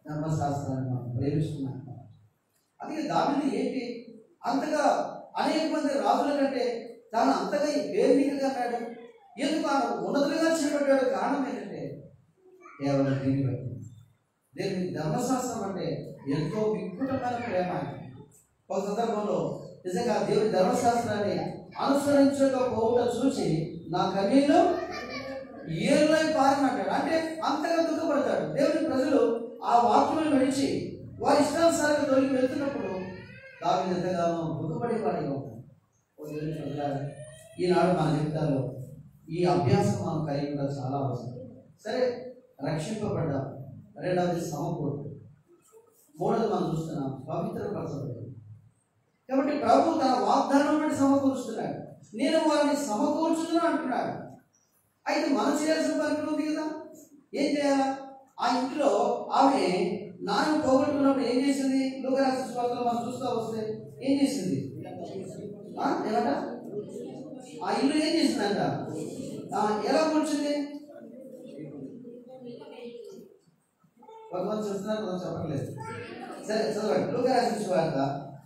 ధర్మశాస్త్రాన్ని మనం ప్రేమిస్తున్నాం. అందుకే దానిని ఏంటి అంతగా అనేక మంది రాజుల కంటే తాను అంతగా పేరునికగా అన్నాడు. ఎందుకు ఆయన ఉన్నతులుగా చేపట్టాడు? కారణం ఏంటంటే కేవలం దీన్ని బట్టి. దేవుని ధర్మశాస్త్రం అంటే ఎంతో వికృతమైన ప్రేమ. ఒక సందర్భంలో నిజంగా దేవుని ధర్మశాస్త్రాన్ని అనుసరించకపోవడం చూసి నా కన్నీళ్ళు ఏరులై పారినట్టాడు. అంటే అంతగా దుఃఖపడతాడు. దేవుని ప్రజలు ఆ వాక్యం విడిచి వారి ఇష్టానుసారంగా తొలగి వెళ్తున్నప్పుడు దావీదు ఎంతగానో దుఃఖపడేవాడిగా ఉంటాడు. ఈనాడు మన జీవితాల్లో ఈ అభ్యాసం మనం కలిగి ఉండడం చాలా అవసరం. సరే, రక్షింపబడ్డాం. రెండవది సమకూర్పు. మూడవది మనం చూస్తున్నాం పవిత్రపరచబడి. కాబట్టి ప్రభు తన వాగ్దానం బట్టి సమకూరుస్తున్నాడు. నేను వారిని సమకూర్చుతున్నా అంటున్నాడు. అయితే మనం చేయాల్సిన పని ఉంది కదా, ఏం చేయాలా? ఆ ఇంట్లో ఆమె నాన్న పోగొట్టుకున్నప్పుడు ఏం చేసింది? లూకాసు సువార్తలో మనం చూస్తూ వస్తే ఏం చేసింది? ఏమంట ఆ ఇల్లు ఏం చేసిందంట? ఎలా కూర్చుంది? కొంతమంది చూస్తున్నారు, కొంతమంది చెప్పట్లేదు. సరే చదవండి. లూకాసు సువార్త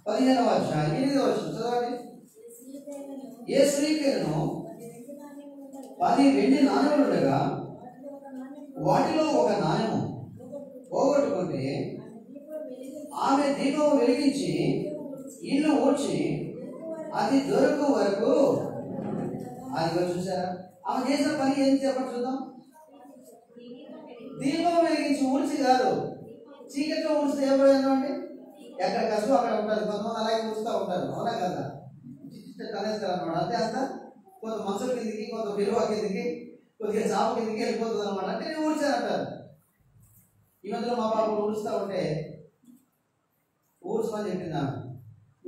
15వ అధ్యాయం 8వ వచనం చదవండి. ఏ స్త్రీకైనను 10 వెండి నాణెములు ఉండగా వాటిలో ఒక నాణెము పోగొట్టుకుంటే ఆమె దీపం వెలిగించి ఇల్లు ఊడ్చి అది దొరకు వరకు అది చూసారా? ఆమె చేసిన పని ఏం చెప్పండి చూద్దాం. దీపం వెలిగించి ఊడ్చి కాదు, చీకట్లో ఊడ్చితే ఏమైనా అంటే ఎక్కడ కష్టం అక్కడ ఉంటుంది. కొంతమంది అలాగే ఊడుస్తూ ఉంటారు, అవునా కదా? కనేస్తారు అన్నమాట. అంతే అంత కొంత మనసుల కిందికి, కొంత విలువ కిందికి, కొద్దిగా చాప కిందికి వెళ్ళిపోతుంది అనమాట. అంటే నేను ఊడ్చానంటారు. ఈ మధ్యలో మా పాప ఊడుస్తూ ఉంటే ఊడ్చమని చెప్పింది.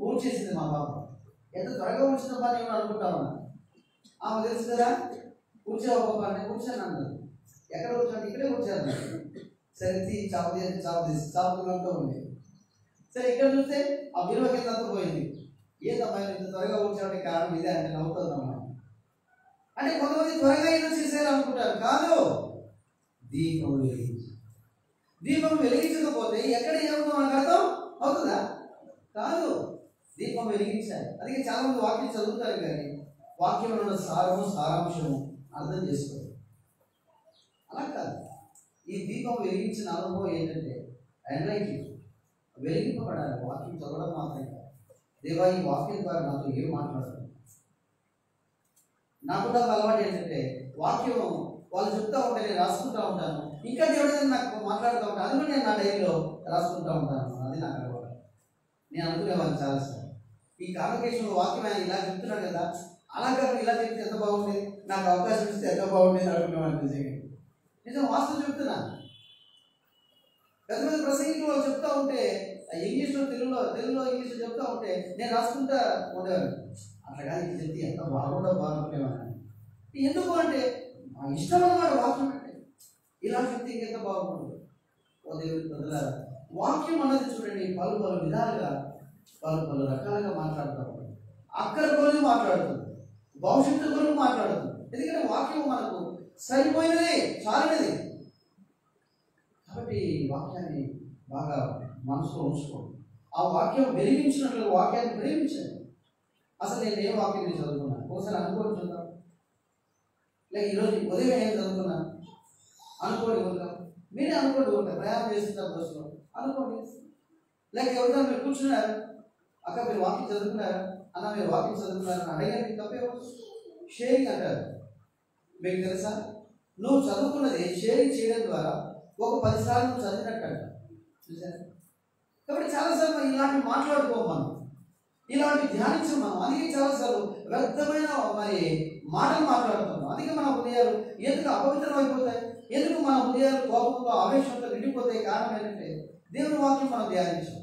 ఊడ్చేసింది మా పాప. ఎంత త్వరగా ఊడ్చిన పని ఏమో అనుకుంటా ఉన్నా. ఆమె తెలుసు కదా, ఊడ్చావు పాప అంటే ఊడ్చాను అన్నారు. ఎక్కడ ఊడ్చాను? ఇక్కడే ఊడ్చాను. సరే చాప చాపతో ఉంది. సరే ఇక్కడ చూస్తే ఆ విలువ కింద అంతా పోయింది. ఏందమ్మా ఇంత త్వరగా ఊడ్చాడానికి కారణం ఇదే అంటే నవ్వుతుందమ్మా. అంటే కొంతమంది త్వరగా ఏదో చేసేయాలనుకుంటారు. కాదు, దీపం వెలిగించి దీపం వెలిగించకపోతే ఎక్కడ ఏమవుతుందో మనకు అర్థం అవుతుందా? కాదు. దీపం వెలిగించాలి. అందుకే చాలా మంది వాక్యం చదువుతారు కానీ వాక్యంలో ఉన్న సారాంశము అర్థం చేసుకోరు. అలా కాదు. ఈ దీపం వెలిగించిన అనుభవం ఏంటంటే ఎన్లైటింగ్, వెలిగింపబడాలి. వాక్యం చదవడం మాత్రమే కాదు. దేవా, ఈ వాక్యం ద్వారా నాతో ఏం మాట్లాడతాను? నాకున్న అలవాటు ఏంటంటే వాక్యం వాళ్ళు చెప్తా ఉంటే నేను రాసుకుంటూ ఉంటాను. ఇంకా దేవుడైనా నాకు మాట్లాడుతూ ఉంటాను. అది కూడా నేను నా డైరీలో రాసుకుంటూ ఉంటాను. అది నాకు అలవాటు. నేను అనుకునేవాడిని చాలాసార్లు, ఈ కాన్వకేషన్లో వాక్యం ఆయన ఇలా చెప్తున్నాడు కదా, అలా కాకుండా ఇలా చెప్తే ఎంత బాగుండేది, నాకు అవకాశం ఇస్తే ఎంత బాగుండేది అనుకునేవాడిని. నిజం వాస్తవం చెప్తున్నాను. పెద్ద పెద్ద ప్రసంగికులు వాళ్ళు చెప్తా ఉంటే ఇంగ్లీష్లో తెలుగులో ఇంగ్లీష్లో చెప్తా ఉంటే నేను రాసుకుంటా ఉండేవాడిని. అట్లా కానీ ఇది చెప్తే ఎంత బాగుండేవాడిని. ఎందుకు అంటే మా ఇష్టం అన్నమాట వాక్యం అంటే. ఇలా చెప్తే ఇంకెంత బాగుంటుంది. ఓ దేవుడి ప్రజలారా, వాక్యం అన్నది చూడండి పలు విధాలుగా పలు రకాలుగా మాట్లాడుతూ ఉంటుంది. అక్కడ కొరకు మాట్లాడుతుంది, భవిష్యత్తు కొరకు మాట్లాడుతుంది. ఎందుకంటే వాక్యం మనకు సరిపోయినది, చాలినది. కాబట్టి వాక్యాన్ని బాగా మనసులో ఉంచుకోండి. ఆ వాక్యం వెలిగించినట్లు వాక్యాన్ని ప్రేమించండి. అసలు నేను ఏ వాక్యం చదువుకున్నాను ఒకసారి అనుకోని చూద్దాం. లేక ఈరోజు ఉదయం ఏం చదువుకున్నాను అనుకోండి. ఉంటాం మీరే అనుకోండి. ఉంటాం ప్రయాణం చేస్తుంటారు బస్సులో అనుకోండి. లేక ఎవరితో మీరు కూర్చున్నారు, అక్క మీరు వాక్యం చదువుకున్నారా, అన్న మీరు వాక్యం చదువుకున్నారని అడగండి. తప్పే షేరింగ్ అంటారు. మీకు తెలుసా, నువ్వు చదువుకున్నది షేరింగ్ చేయడం ద్వారా ఒక 10 సార్లు నువ్వు చదివినట్టు అంట. చూసారా? కాబట్టి చాలాసార్లు మనం ఇలాంటివి మాట్లాడుకోం, మనం ఇలాంటివి ధ్యానించం. మనం అందుకే చాలాసార్లు వ్యర్థమైన మాటలు మాట్లాడుతున్నాం. అందుకే మన హృదయాలు ఎందుకు అపవిత్రం అయిపోతాయి, ఎందుకు మన హృదయాలు కోపంతో ఆవేశంతో నిండిపోతాయి? కారణం ఏంటంటే దేవుని వాక్యం మనం ధ్యానించాం,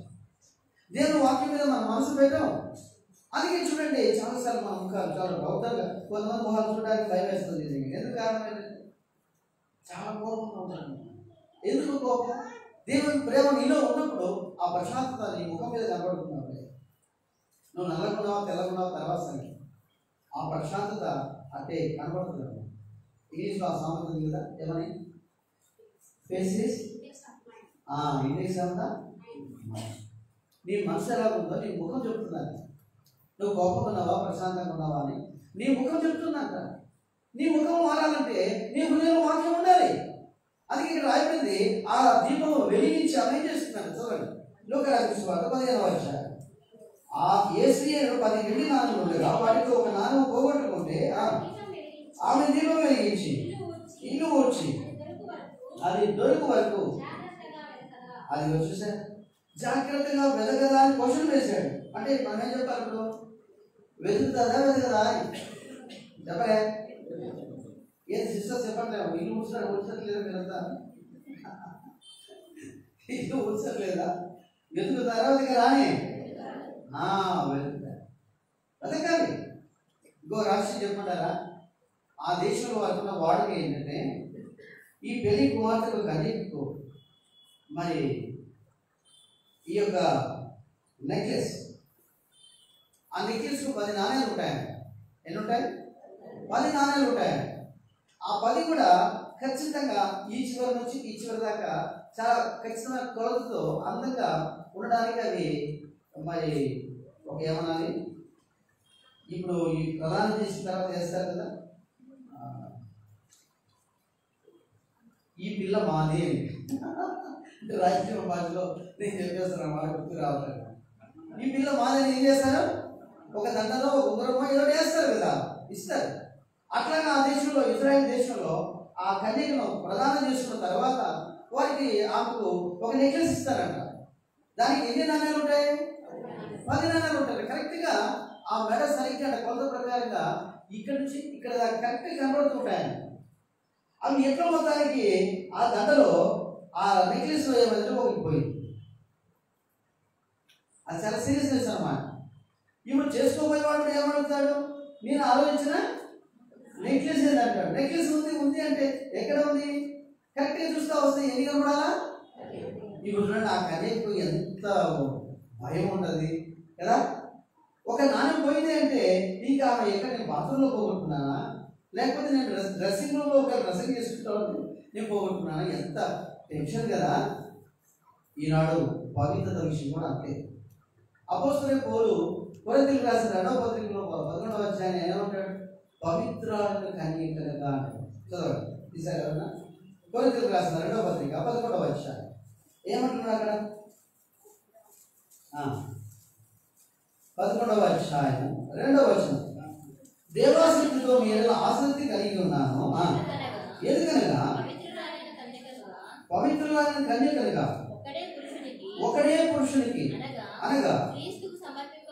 దేవుని వాక్యం మీద మన మనసు పెట్టాం. అందుకే చూడండి చాలాసార్లు మన ముఖాలు చాలా రౌద్రంగా, కొంతమంది ముఖాలు చూడడానికి భయం వేస్తుంది. ఎందుకు కారణం ఏంటంటే చాలా కోపంగా ఉంటాను. ఎందుకు కోపం? దేవుని ప్రేమ నీలో ఉన్నప్పుడు ఆ ప్రశాంతత నీ ముఖం మీద కనబడుతున్నావు. నువ్వు నల్లగున్నావా తెల్లగున్నావా తర్వాత సంగతి, ఆ ప్రశాంతత అంటే కనబడుతున్నావు. ఇంగ్లీష్లో ఆ సామెత ఉంది కదా, ఏమని? ఫేసెస్ ఇంగ్లీష్ అంతా నీ మనసు ఎలా ఉందో నీ ముఖం చెప్తున్నది. నువ్వు కోపంగా ఉన్నావా ప్రశాంతంగా ఉన్నావా అని నీ ముఖం చెప్తున్నట. నీ ముఖం మారాలంటే నీ హృదయంలో వాక్యం ఉండాలి. అందుకే ఇక్కడ రాయబడింది, ఆ దీపం వెలిగించి అమేం చేస్తున్నాడు. చూడండి, లోకరాజు వార్త 15వ అధ్యాయం. ఆ ఏసీఏలో 10 వెండి నాణ్యాలు ఉండగా వాటితో ఒక నాణ్యం పోగొట్టుకుంటే ఆమె దీపం వెలిగించి ఇల్లు ఊడ్చి అది దొరుకు వరకు అది వచ్చేసా జాగ్రత్తగా వెదగదా అని క్వశ్చన్ వేశాడు. అంటే మనం ఏం చెప్పాలి ఇప్పుడు? వెతుకుతుందా వెతకదా అని చెప్పలే. ఏది సిస్టర్ చెప్పట్లేదు, ఇల్లు ఊడ్చట్లేదా మీరంతా? ఇల్లు ఊడ్చట్లేదా? వెతుకుతారా వెతకరా అని వెతకాలి. ఇంకో రాష్ట్రం చెప్పమంటారా? ఆ దేశంలో వాడుతున్న వాడుక ఏంటంటే ఈ పెళ్లి కుమార్తెకు కన్యకు మరి ఈ యొక్క నెక్లెస్, ఆ నెక్లెస్కు 10 నాణ్యాలు ఉంటాయండి. ఎన్ని ఉంటాయి? 10 నాణ్యాలు ఉంటాయండి. ఆ 10 కూడా ఖచ్చితంగా ఈ చివరి నుంచి ఈ చివరి దాకా చాలా ఖచ్చితమైన కొలతతో అందంగా ఉండడానికి అది మరి ఒక ఏమనాలి, ఇప్పుడు ఈ ప్రధానం చేసిన తర్వాత వేస్తారు కదా, ఈ పిల్ల మాది అంటే రాజకీయ భాషలో నేను చెప్పేస్తాను, వాళ్ళ గుర్తు రావట్లేదు. ఈ పిల్ల మాది ఏం చేస్తారు? ఒక దండలో ఒక ఉంగరమో ఏదో వేస్తారు కదా, ఇస్తారు. అట్లాగా ఆ దేశంలో, ఇజ్రాయెల్ దేశంలో ఆ కన్యకను ప్రదానం చేసుకున్న తర్వాత వారికి ఆమెకు ఒక నెక్లెస్ ఇస్తారంట. దానికి ఎన్ని నాణ్యాలు ఉంటాయి? 10 నాణ్యాలు ఉంటాయి. కరెక్ట్గా ఆ మెడ సరిగ్గా కొలత ప్రకారంగా ఇక్కడ నుంచి ఇక్కడ దాకా కరెక్ట్గా కనబడుతుంటాయండి. అవి ఎట్లా మొత్తానికి ఆ దండలో ఆ నెక్లెస్లో ఏమంటే ఒకటి పోయింది. అది చాలా సీరియస్నెస్ అన్నమాట. ఇప్పుడు చేసుకోబోయే వాడు ఏమడుగుతాడు? నేను ఆలోచించిన నెక్లెస్ ఏదంటాడు. నెక్లెస్ ఉంది అంటే ఎక్కడ ఉంది? కరెక్ట్గా చూస్తా వస్తే ఎన్ని కనబడాలా? ఇప్పుడు చూడండి, ఆ కన్యకు ఎంత భయం ఉంటుంది కదా. ఒక నాణ్యం పోయింది అంటే ఇంకా ఆమె ఎక్కడ, నేను బాత్రూంలో పోగొట్టుకున్నానా, లేకపోతే నేను డ్రెస్సింగ్ రూమ్లో ఒక డ్రెస్సింగ్ చేసుకుంటా నేను పోగొట్టుకున్నానా, ఎంత టెన్షన్ కదా. ఈనాడు పవిత్రత విషయం కూడా అంతే. అపోస్తలుడైన పౌలు కొరింథీయులకు రాసిన 2వ పత్రికలో 11వ అధ్యాయం ఏమంటాడు? పవిత్రాలను కన్యకలుగా అంటాడు. చదవండి, తీసారు కదా. కొరింథీయులకు రాసిన 2వ పత్రిక 11వ అధ్యాయం ఏమంటున్నాడు అక్కడ? 11వ అధ్యాయం 2వ వచనం, దేవాసక్తితో మీరు ఆసక్తి కలిగి ఉన్నాను. ఎందుకనగా పవిత్రులైన కన్యకలుగా ఒకడే పురుషునికి అనగా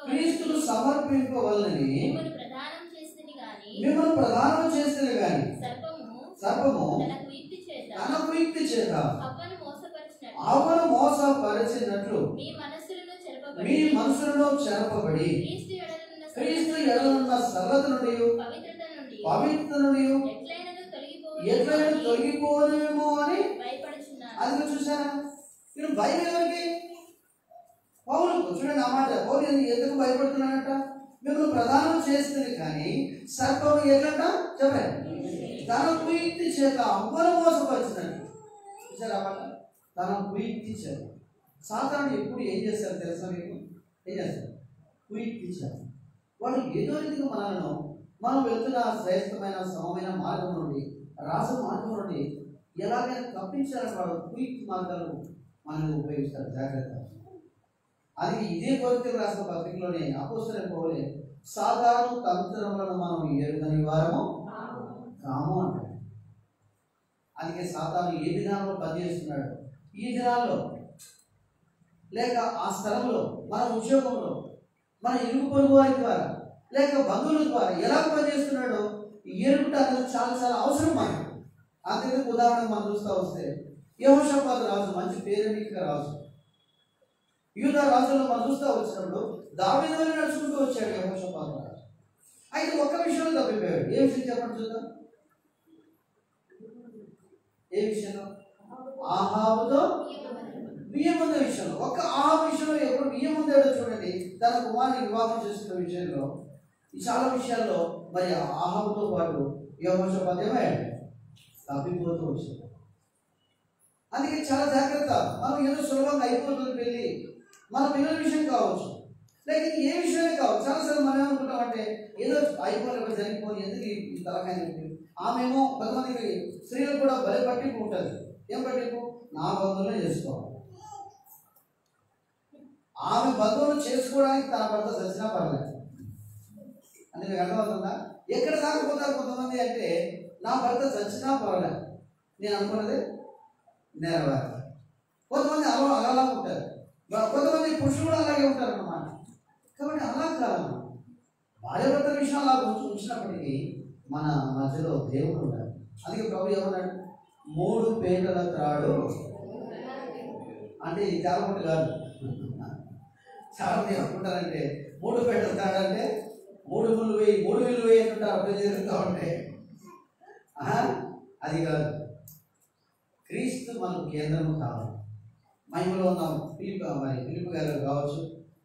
క్రీస్తుకు సమర్పింపవలనని మిమ్మల్ని ప్రదానం చేస్తే గాని సర్పము తనకు యుక్తి చేత అవ్వను మోసపరిచినట్లు మీ మనసులలో చెరపబడి క్రీస్తు ఎడలున్న సరళత నుండి పవిత్రత నుండి ఎట్లయినా తొలగిపోనేమో అని అది చూసారా? మీరు భయం ఎవరికి? పౌలుకు. చూడండి ఆ మాట, పౌలు ఎందుకు భయపడుతున్నాడంట? మిమ్మల్ని ప్రదానం చేస్తుంది కానీ సర్పము ఎట్లంట చెప్పండి, తన కుయుక్తి చేత అవ్వను మోసపరిచినట్టు. చూసారా మాట? తన కుయుక్తి చేత. సాతానుడు ఎప్పుడు ఏం చేస్తారు తెలుసా మీకు? ఏం చేస్తారు? కుయుక్తి చేత. వాడు ఏదో రీతిగా మనలను మనం వెళ్తున్న శ్రేష్టమైన సమమైన మార్గం నుండి, రాస మార్గం నుండి ఎలాగైనా తప్పించాలని వాడు కుయుక్తి మార్గాలు మనల్ని ఉపయోగిస్తారు. జాగ్రత్త. అది ఇదే కొరింథీయులకు రాసిన పత్రికలోనే అపోస్తలుడైన పౌలు సాధారణ తంత్రములను మనం ఎరుగని వారము కాము అంటాడు. అందుకే సాతాను ఏ దినాల్లో పనిచేస్తున్నాడు, ఈ దినాల్లో లేక ఆ స్థలంలో, మన ఉద్యోగంలో, మన ఇరుగు పొరుగు వారి ద్వారా లేక బంధువుల ద్వారా ఎలా పనిచేస్తున్నాడో ఎరుగుట అనేది చాలా చాలా అవసరం మనకు. అంతేందుకు ఉదాహరణకు మనం చూస్తూ వస్తే యెహోషాపాతు రాజు మంచి పేరెన్నిక రాజు. యూదా రాజుల్లో మనం చూస్తూ వచ్చినప్పుడు దావీదు వలె నడుచుకుంటూ వచ్చాడు యెహోషాపాతు రాజు. అయితే ఒక్క విషయంలో తప్పిపోయాడు. ఏ విషయం చెప్పండి చూద్దాం. ఏ విషయంలో? ఆహాబుతో బియ్యం పొందే విషయంలో. ఒక్క ఆహాబు విషయంలో ఎప్పుడు బియ్యం పొందాడో చూడండి. తన కుమారుని వివాహం చేసుకున్న విషయంలో, ఈ చాలా విషయాల్లో మరి ఆహాబుతో పాటు యెహోషాపాతు ఏమయ్యాడు? తప్పిపోతూ వచ్చాడు. అందుకే చాలా జాగ్రత్త. మనం ఏదో సులభంగా అయిపోతుంది పెళ్ళి, మన పిల్లల విషయం కావచ్చు, లేక ఏ విషయమే కావచ్చు. చాలాసార్లు మనం ఏమనుకుంటామంటే ఏదో అయిపోయినప్పుడు జరిగిపోయి ఎందుకు ఈ తలకాయ చెప్పి. ఆమెమో కొంతమందికి స్త్రీలకు కూడా భలే పట్టింపు ఉంటుంది. ఏం పట్టింపు? నా బంధువులనే చేసుకోవాలి. ఆమె బంధువులు చేసుకోవడానికి తన భర్త చచ్చినా పర్లేదు. అంటే మీకు అర్థమవుతుందా? ఎక్కడ దాకపోతారు కొంతమంది అంటే నా భర్త చచ్చినా పర్లేదు, నేను అనుకున్నది నెరవేరు. కొంతమంది అలా ఉంటారు. కొంతమంది పురుషులు కూడా అలాగే ఉంటారు అన్నమాట. కాబట్టి అలా కాదు, భార్యాభర్తల విషయం అలా ఉంచినప్పటికీ మన మధ్యలో దేవుడు ఉన్నాడు. అందుకే ప్రభు ఏమన్నాడు? 3 పేటల త్రాడు అంటే ఇది తేలబొట్టు కాదు. చాలా మంది అనుకుంటారంటే 3 పేటల త్రాడు అంటే 3 ముళ్ళు వేయి 3 విల్లు వేయి అంటుంటారు. అప్పుడు జరుగుతూ ఉంటే అది కాదు. క్రీస్తు మనకు కేంద్రము కావాలి. మహిమలో ఉన్న ఫిలిప్ గారు కావచ్చు,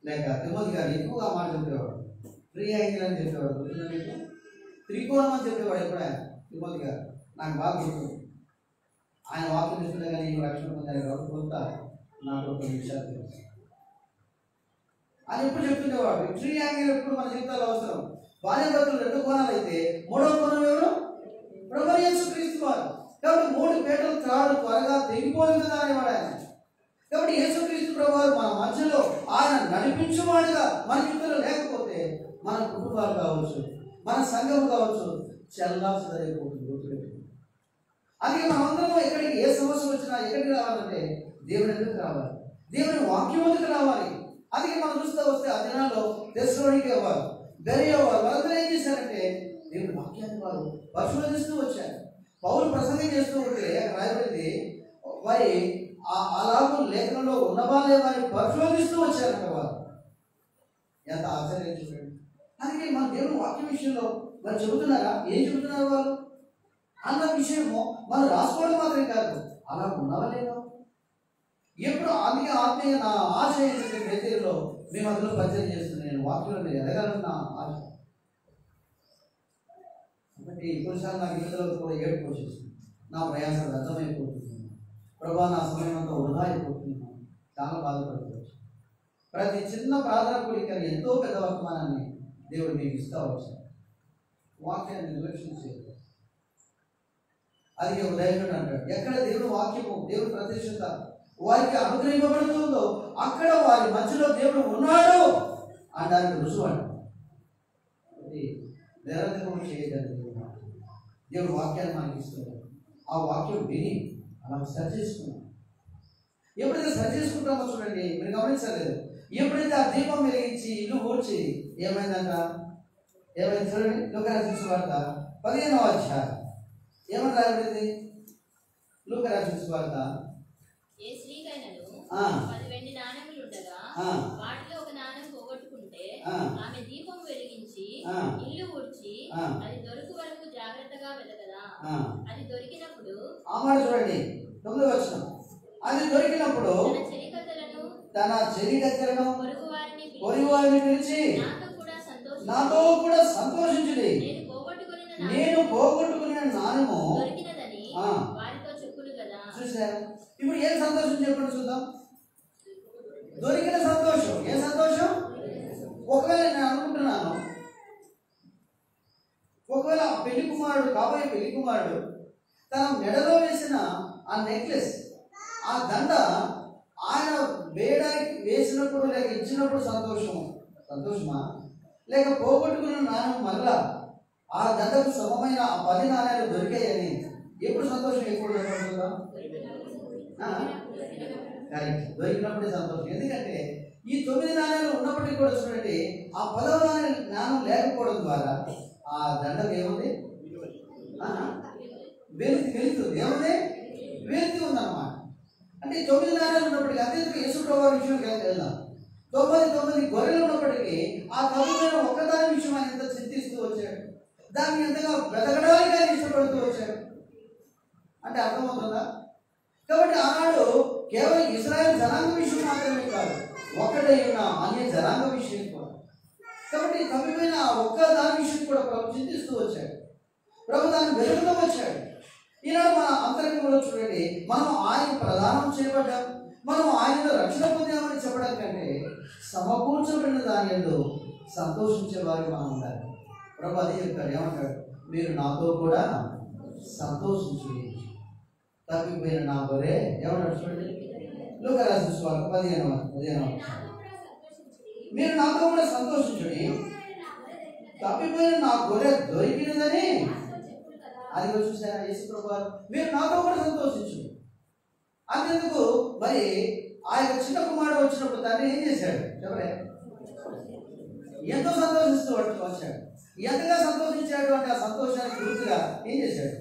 లేక తిమోతి గారు ఎక్కువగా మాట చెప్పేవాడు. ట్రయాంగిల్ అని చెప్పేవాడు. త్రికోణం అని చెప్పేవాడు ఎప్పుడు ఆయన తిమోతి గారు. నాకు బాగా గుర్తుంది. ఆయన వాక్యం ఇస్తుండే కానీ నేను రక్షణ పొందాను కాబట్టి కొంత నాకు కొన్ని విషయాలు తెలుసు. ఆయన ఎప్పుడు చెప్తుండేవాడు ట్రయాంగిల్ ఎప్పుడు మన జీవితాలు అవసరం. భార్యాభర్తలు 2 కోణాలు అయితే 3వ కోణం ఎవరు? ప్రభువు యేసు క్రీస్తు వారు. కాబట్టి 3 పేటల త్రాడు త్వరగా తెగిపోయింది కదా అనేవాడు ఆయన. కాబట్టి యేసుక్రీస్తు ప్రభువారు మన మధ్యలో ఆయన నడిపించేవాడుగా మన జీవితంలో లేకపోతే మన కుటుంబాలు కావచ్చు, మన సంఘం కావచ్చు, చెల్లాసరైపోతుంది. అందుకే మనమందరం ఎక్కడికి ఏ సమస్య వచ్చినా ఎక్కడికి రావాలంటే దేవుని ఎందుకు రావాలి, దేవుని వాక్యం ఎందుకు రావాలి. అందుకే మనం చూస్తూ వస్తే ఆ దినాల్లో తెస్సలోనికే వారు, బెరియా వారు వాళ్ళందరూ ఏం చేశారంటే దేవుని వాక్యాన్ని వారు పరిశోధిస్తూ వచ్చారు. పౌలు ప్రసంగం చేస్తూ ఉంటే అక్కడ రాయబడింది మరి అలాగూ లేఖనంలో ఉన్న వాళ్ళే వారిని పరిశోధిస్తూ వచ్చారంట వారు. ఎంత ఆశ్చర్యం చూడండి. అందుకే మన దేవుని వాక్య విషయంలో మరి చెబుతున్నారా? ఏం చెబుతున్నారు వారు అన్న విషయము మనం రాసుకోవడం మాత్రమే కాదు, అలా ఉన్నవాళ్ళేమో ఎప్పుడు అందుకే ఆత్మీయ నా ఆశ ఏంటంటే బెతేలులో మేము అందులో పరిచయం చేస్తున్నాను. నేను వాక్యంలో మీరు ఎదగాలని నా ఆశ. కాబట్టి కొన్నిసార్లు నాకు ఇంట్లో కూడా ఏడుపు వచ్చేస్తుంది. నా ప్రయాసం అర్థమైపోతుంది. ప్రభా నా సమయం అంతా వృధా అయిపోతున్నాను. చాలా బాధపడుకోవచ్చు. ప్రతి చిన్న ప్రార్థన కోరికని ఎంతో పెద్ద వర్తమానాన్ని దేవుడు మీకు ఇస్తూ వచ్చాడు. వాక్యాన్ని నిర్లక్ష్యం చేయదు. అది ఒక దైవజనుడు అంటాడు, ఎక్కడ దేవుడు వాక్యము, దేవుడు ప్రతిష్ఠిత వారికి అనుగ్రహింపబడుతుందో అక్కడ వారి మధ్యలో దేవుడు ఉన్నాడు అనడానికి రుజువు అంట. నిరంతరం చేయగలదు. దేవుడు వాక్యాన్ని మనకి ఇస్తున్నాడు. ఆ వాక్యం విని మనం సరి చేసుకున్నాం. ఎప్పుడైతే సరి చేసుకుంటామో చూడండి, మీరు గమనించలేదు, ఎప్పుడైతే ఆ దీపం వెలిగించి ఇల్లు ఊడ్చి ఏమైందంట, ఏమైంది చూడండి. లూకాసు సువార్త 15వ అధ్యాయం ఏమని రాయబడింది? లూకాసు సువార్త ఏ స్త్రీకైనను 10 వెండి నాణెములు ఉండగా వాటిలో ఒక నాణెం పోగొట్టుకుంటే ఆమె దీపం వెలిగించి ఇల్లు ఊడ్చి అది దొరుకు వరకు జాగ్రత్తగా వెతకదా, అది దొరికినప్పుడు చూడండి 9వ వచనం, అది దొరికినప్పుడు తన చెలికత్తెలను పొరుగువారిని పిలిచి నాతో కూడా సంతోషించుడి, నేను పోగొట్టుకున్న నాణెము దొరికినదని వారితో చెప్పులు కదా. చూసారు? ఇప్పుడు ఏం సంతోషం చెప్పండి చూద్దాం. దొరికిన సంతోషం. ఏ సంతోషం? ఒకవేళ నేను అనుకుంటున్నాను, ఒకవేళ పెళ్లి కుమారుడు, కాబోయే పెళ్లి కుమారుడు తన మెడలో వేసిన ఆ నెక్లెస్, ఆ దండ ఆయన వేయడానికి వేసినప్పుడు లేక ఇచ్చినప్పుడు సంతోషమా, లేక పోగొట్టుకున్న నాణ్యం మళ్ళా ఆ దండకు సమమైన ఆ 10 నాణ్యాలు దొరికాయని ఎప్పుడు సంతోషం ఎక్కువ దొరుకుతుందా? దొరికినప్పుడే సంతోషం. ఎందుకంటే ఈ 9 నాణ్యాలు ఉన్నప్పటికీ కూడా చూడండి, ఆ 10వ నాణ్యం లేకపోవడం ద్వారా ఆ దండకు ఏముంది? వెలుతుంది. ఏముంది? వెలుతూ ఉందన్నమాట. అంటే 9 నాణ్యాలు ఉన్నప్పటికీ, అత్యంత యేసు ప్రభువు విషయం వెళ్దాం, 99 గొర్రెలు ఉన్నప్పటికీ ఆ తమ్ముడైన ఒక్కదాని విషయం ఆయన ఎంత చింతిస్తూ వచ్చాడు, దాన్ని ఎంతగా వెతకడానికి ఆయన ఇష్టపడుతూ వచ్చాడు అంటే అర్థమవుతుందా? కాబట్టి ఆనాడు కేవలం ఇశ్రాయేల్ జనాంగ విషయం మాత్రమే కాదు, ఒక్కటే ఉన్న అన్య జనాంగ విషయం కూడా. కాబట్టి తమ్మిపోయిన ఆ ఒక్క దాని విషయం కూడా ప్రభు చింతిస్తూ వచ్చాడు. ప్రభు దాన్ని వెలుగుతూ వచ్చాడు. ఈనాడు మన అంతరంగంలో చూడండి, మనం ఆయన ప్రదానం చేయబడ్డాం, మనం ఆయనలో రక్షణ పొందామని చెప్పడం కంటే సమకూర్చబడిన దాని యందు సంతోషించే వారికి మనం ఉండాలి. ప్రభు అదే చెప్తాడు, ఏమంటాడు? మీరు నాతో కూడా సంతోషించి తప్పిపోయిన నా గొర్రె ఏమన్నాడు చూడండి. లూకాసు సువార్త 15వ మీరు నాతో కూడా సంతోషించుడి, తప్పిపోయిన నా గొర్రె దొరికినదని. అది చూసారా యేసు ప్రభువు, మీరు నాతో కూడా సంతోషించు. అంతెందుకు మరి ఆ యొక్క చిన్న కుమారుడు వచ్చినప్పుడు తండ్రి ఏం చేశాడు చెప్పలే? ఎంతో సంతోషిస్తూ వచ్చాడు. ఎంతగా సంతోషించాడు అంటే ఆ సంతోషానికి గుర్తుగా ఏం చేశాడు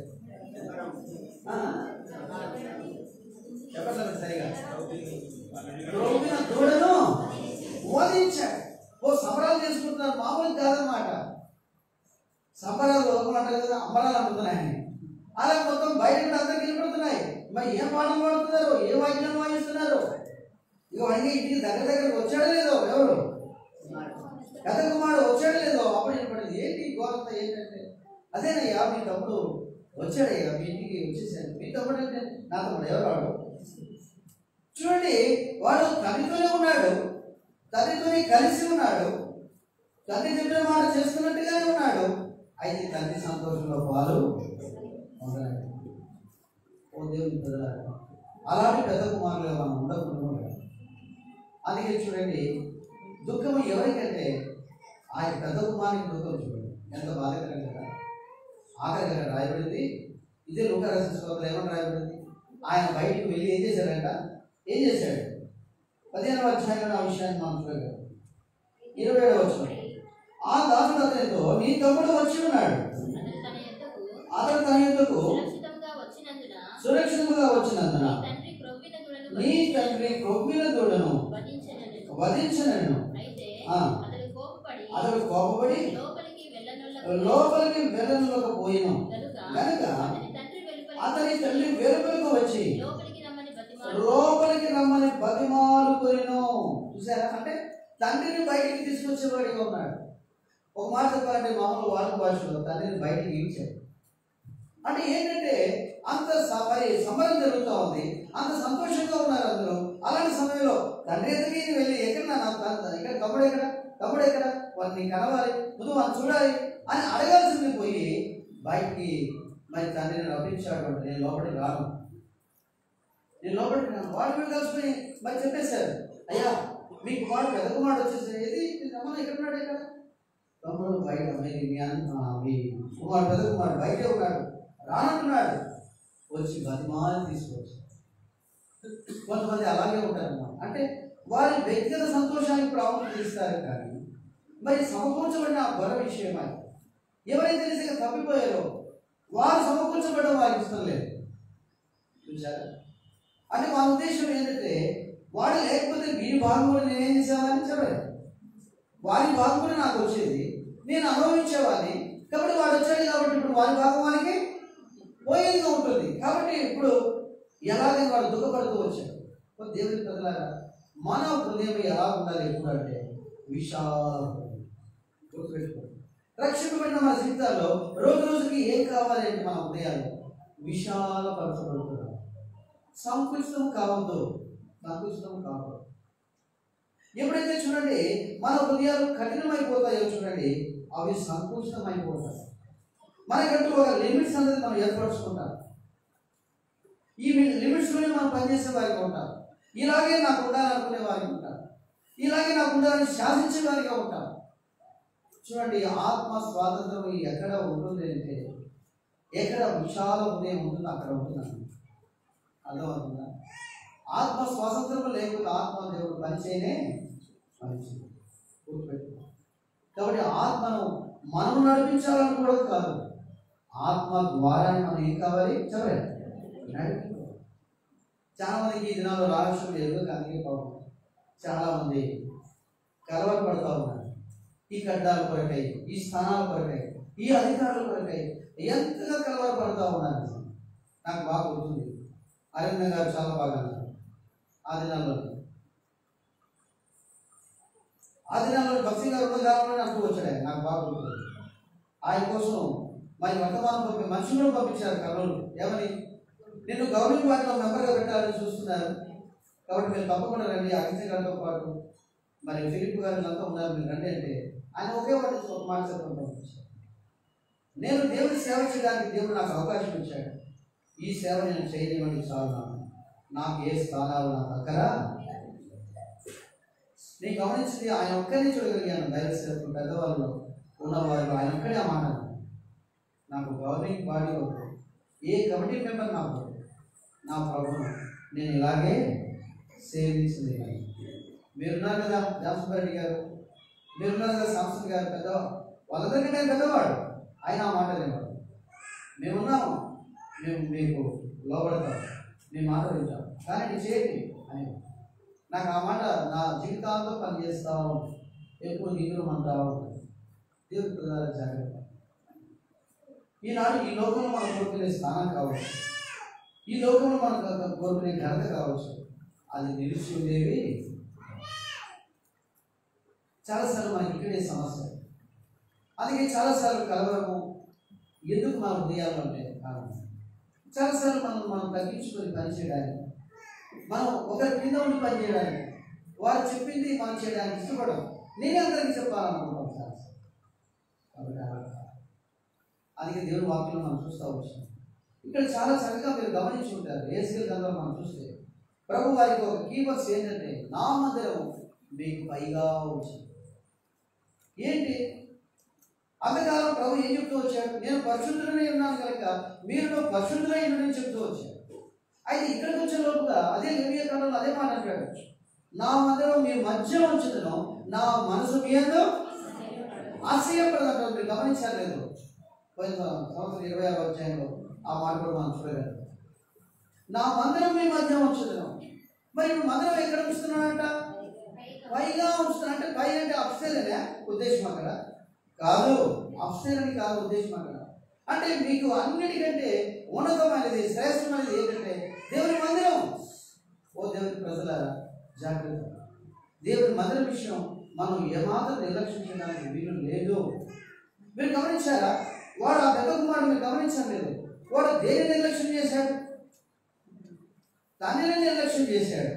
చెప్పట్లేదు సరిగా? త్రోవిన దూడను వధించాడు. సంబరాలు చేసుకుంటున్నారు, మామూలు కాదన్నమాట. సంబరాలు లోకమంటారు కదా, అంబరాలు అమ్ముతున్నాయని. అలా మొత్తం బయట కూడా అందరికి వెళ్ళిపడుతున్నాయి. మరి ఏం పాటలు పాడుతున్నారు, ఏ వాయిద్యం వాయిస్తున్నారు? ఇవన్నీ ఇంటికి దగ్గరకు వచ్చాడో లేదో, ఎవరు పెద్ద కుమారుడు వచ్చాడో లేదో అప్పుడు వినపడింది. ఏంటి గోరంత ఏంటంటే, అదేనయ్యా మీ తమ్ముడు వచ్చాడయ్యా, మీ ఇంటికి వచ్చేసాడు. మీ తమ్ముడు అంటే నా తమ్ముడు ఎవరు? వాడు చూడండి, వాడు తండ్రితోనే ఉన్నాడు, తండ్రితోనే కలిసి ఉన్నాడు, తండ్రి చెప్పిన మాట చేస్తున్నట్టుగానే ఉన్నాడు. అయితే తండ్రి సంతోషంలో పాలు ఉండలేదు. ఓ దేవుని ప్రజలారా, అలాంటి పెద్ద కుమారులుగా మనం ఉండకుండా. అందుకే చూడండి, దుఃఖం ఎవరికంటే ఆయన పెద్ద కుమారునికి దుఃఖం చూడండి ఎంత బాధకరం కదా. ఆఖరిగా రాయబడింది ఇదే లూకాసు సువార్తలో ఏమని రాయబడింది? ఆయన బయటికి వెళ్ళి ఏం చేశాడంట? ఏం చేశాడు? 15వ అధ్యాయంలో ఆ విషయాన్ని మనం చూడగలం. 27వ వచనం, ఆ దాసుడు అతనితో నీ తమ్ముడు వచ్చి ఉన్నాడు, అతడు తన యొద్దకు సురక్షితంగా వచ్చినందున నీ తండ్రి క్రొవ్విన దూడను వధించనను. అతడు కోపపడి లోపలికి వెళ్ళనలేకపోయిన కనుక అతని తండ్రి వెలుపలకు వచ్చి లోపలికి రమ్మని బతిమాలు కోరిను. చూసారా? అంటే తండ్రిని బయటికి తీసుకొచ్చేవాడిగా ఉన్నాడు. ఒక మాట చెప్పాలంటే మామూలు వాడుక భాషలో తండ్రిని బయటికి ఇచ్చాడు. అంటే ఏంటంటే అంత మరి సంబరం జరుగుతూ ఉంది, అంత సంతోషంగా ఉన్నారు అందరూ. అలాంటి సమయంలో తండ్రి ఎదురుకి వెళ్ళి ఎక్కడ ఇక్కడ తమ్ముడు ఎక్కడ వారిని కనవాలి, ముందు వారిని చూడాలి అని అడగాల్సింది పోయి బయటికి మరి తండ్రిని రప్పించాడు. నేను లోపలికి రాను. వాడు వీళ్ళు కలిసిపోయి మరి చెప్పేశారు, అయ్యా మీ కుమారుడు పెద్ద కుమారుడు వచ్చేసారు, ఏది రమ్మని ఎక్కడ ఉన్నాడు, ఇక్కడ తమ్ముడు బయట, మీ కుమారుడు పెద్ద కుమారుడు బయటే ఉన్నాడు, రానంటున్నాడు. వచ్చి బతిమాలి తీసుకొచ్చి కొంతమంది అలాగే ఉంటారన్నమాట. అంటే వారి వ్యక్తిగత సంతోషానికి ప్రాముఖ్యత ఇస్తారు, కానీ మరి సమకూర్చబడిన ఆ గొడవ విషయమై ఎవరైతే నిజంగా తప్పిపోయారో వారు సమకూర్చబడడం వారికి ఇష్టం లేదు. చూసారా? అంటే మా ఉద్దేశం ఏంటంటే వాడు లేకపోతే వీరి భాగం కూడా నేనేం చేసేవాడిని చెప్పలేదు, వారి భాగం కూడా నాకు వచ్చేది, నేను అనుభవించేవాడిని. కాబట్టి వాడు వచ్చాడు కాబట్టి ఇప్పుడు వారి భాగం వారికి పోయేదిగా ఉంటుంది. కాబట్టి ఇప్పుడు ఎలాగైనా వాడు దుఃఖపడుతూ వచ్చాడు. దేవుని ప్రజలారా, మన హృదయం ఎలా ఉండాలి ఎప్పుడు అంటే విశాల. గుర్తుపెట్టుకోండి, రక్షింపబడిన మన జీవితాల్లో రోజు రోజుకి ఏం కావాలి అంటే మన హృదయాలు విశాలపరచబడుతున్నాం. సంకుచితం కావద్దు. ఎప్పుడైతే చూడండి మన హృదయాలు కఠినమైపోతాయో చూడండి, అవి సంకుచితం అయిపోతాయి. మనకంటూ ఒక లిమిట్స్ అనేది మనం ఏర్పరచుకుంటాం. ఈ లిమిట్స్లోనే మనం పనిచేసే వారికి ఉంటాం. ఇలాగే నాకు ఉండాలనుకునే వారికి ఉంటాం, ఇలాగే నాకు ఉండాలని శాసించే వారిగా ఉంటాం. చూడండి, ఆత్మ స్వాతంత్రం ఎక్కడ ఉంటుంది అంటే ఎక్కడ విశాల హృదయం ఉంటుందో అక్కడ ఉంటున్నాను. అర్థమవుతుందా? ఆత్మ స్వాతంత్రం లేకపోతే ఆత్మ దేవుడు పనిచేయనే పనిచేయదు. గుర్తుపెట్టుకో. కాబట్టి ఆత్మను మనం నడిపించాలనుకోవడం కాదు, ఆత్మ ద్వారా మనం ఏం కావాలి చెప్పలేదు నడిపించుకోవాలి. చాలా మందికి ఈ దినాల్లో రాష్ట్రం లేదు, కానీ చాలా మంది కలవర పడుతూ ఉన్నారు. ఈ కడ్డాల కొరకై, ఈ స్థానాల కొరకై, ఈ అధికారుల కొరకై ఎంతగా కలవర పడుతూ ఉన్నారు. నాకు బాగా గుర్తుంది, అరవింద గారు చాలా బాగా అన్నారు. ఆ దినాల్లో భక్తి గారు ఉన్న కాలంలోనే అంటూ వచ్చాడు. నాకు బాగా గుర్తుంది. ఆయన కోసం మరి వర్తమానం మనుషులను పంపించారు కర్నూలు. ఏమని, నిన్ను గవర్నమెంట్ పార్టీలో మెంబర్గా పెట్టాలని చూస్తున్నారు, కాబట్టి మీరు తప్పకుండా రండి, అగిత గారితో పాటు మరి ఫిలిప్ గారు అంతా ఉన్నారు, మీరు రండి అంటే ఆయన ఒకే ఒక మాట చెప్పడం పంపించారు. నేను దేవుని సేవ చేయడానికి దేవుడు నాకు అవకాశం ఇచ్చాడు, ఈ సేవ నేను చేయనివ్వండి చాలు, నాకు ఏ స్థానాలు నాకు అక్కర. నేను గమనించింది ఆయన ఒక్కరిని చూడగలిగాను. దైవ సేవకులు పెద్దవాళ్ళు ఉన్నవాళ్ళు ఆయన ఒక్కడే ఆ మాట, నాకు గవర్నింగ్ బాడీ వద్దు, ఏ కమిటీ మెంబర్ నాకు వద్దు, నా ప్రభుత్వం నేను ఇలాగే సేవించింది. మీరున్నారు కదా జాన్సన్ గారు, మీరున్నారు కదా సాంసన్ గారు, పెద్దవాడు, వాళ్ళందరికీ నేను పెద్దవాడు, ఆయన ఆ మాట లేవాడు. మేమున్నాము, మేము మీకు లోబడతాం, మీ మాట వింటాం, కానీ నీ చేయండి అని. నాకు ఆ మాట నా జీవితాంతో పనిచేస్తూ ఉంటుంది, ఎప్పుడు నీరు అంటా ఉంటుంది. దేవుడి ప్రధాన జాగ్రత్త. ఈనాడు ఈ లోకంలో మనం కోరుకునే స్థానం కావచ్చు, ఈ లోకంలో మనం కోరుకునే ఘనత కావచ్చు, అది నిలిచి ఉండేవి చాలాసార్లు మనకి ఇక్కడే సమస్య. అందుకే చాలాసార్లు కలవరము ఎందుకు మన హృదయాలు అంటే కారణం. చాలాసార్లు మనం తగ్గించుకొని పనిచేయడానికి, మనం ఒకరి కింద ఉండి పనిచేయడానికి, వారు చెప్పింది మనం చేయడానికి ఇష్టపడడం, నేనే అందరికీ చెప్పాలనుకుంటాం చాలాసార్లు. కాబట్టి అందుకే దేవుడి వాక్యంలో మనం చూస్తూ వచ్చాం. ఇక్కడ చాలా చక్కగా మీరు గమనించి ఉంటారు. ఏసీఎల్ గ్రంథంలో మనం చూస్తే ప్రభు వారికి ఒక కీవర్డ్స్ ఏంటంటే, నా మందిరం మీకు పైగా వచ్చింది. ఏంటి అంతకాలం ప్రభు ఏం చెప్తూ వచ్చాడు? నేను పరిశుద్ధులనే ఉన్నాను కనుక మీరు పరిశుద్ధులై ఉండని చెప్తూ వచ్చాడు. అయితే ఇక్కడికి వచ్చే లోపుగా అదే లేవియ కాలంలో అదే మాట అంటాడు, నా మందిరం మీ మధ్య ఉంచుదను, నా మనసు మీ యందు ఆశ్చర్యపడదంటారు. మీరు గమనించారు లేదు? పోయిన సంవత్సరం 26వ అధ్యాయంలో ఆ మాట కూడా మనం చూడగలం. నా మందిరం మీ మధ్య ఉంచుదను. మరి ఇప్పుడు మందిరం ఎక్కడ ఉంచుతున్నాడంట? పైగా ఉంచుతున్నా. అంటే పై అంటే అప్స్టైర్ ఉద్దేశం అక్కడ కాదు, అప్స్టైర్ అని కాదు ఉద్దేశం అక్కడ. అంటే మీకు అన్నిటికంటే ఉన్నతమైనది, శ్రేష్టమైనది ఏంటంటే దేవుని మందిరం. ఓ దేవుని ప్రజలారా జాగ్రత్త. దేవుని మందిరం విషయం మనం ఏమాత్రం నిర్లక్ష్యం చేయడానికి వీలు లేదు. మీరు గమనించారా? వాడు ఆ పెద్ద కుమారుడు మీరు గమనించారు లేదు? వాడు దేని నిర్లక్ష్యం చేశాడు? తండ్రిని నిర్లక్ష్యం చేశాడు.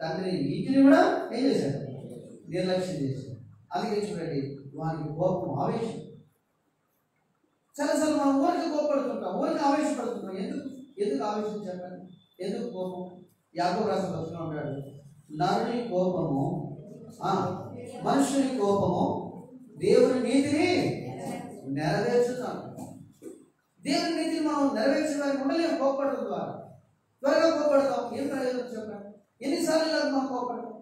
తండ్రి ఇంటిని కూడా ఏం చేశారు? నిర్లక్ష్యం చేశారు. అందుకే చూడండి, వారికి కోపం, ఆవేశం. చాలాసార్లు మనం ఊరికి కోపడుతుంటాం, ఊరికి ఆవేశపడుతుంటాం. ఎందుకు ఆవేశం చెప్పండి? ఎందుకు కోపం? యాకోబు రాసిన పత్రికలో ఉంటాడు, నరుని కోపము, మనుషుని కోపము దేవుని నీతిని నెరవేర్చుతాం. దేవుని నీతిని మనం నెరవేర్చడానికి ఉండలేము. కోపడడం ద్వారా త్వరగా కోపడతాం. ఏం ప్రయోజనం చెప్పండి? ఎన్నిసార్లు ఇలా మనం కోపడతాం?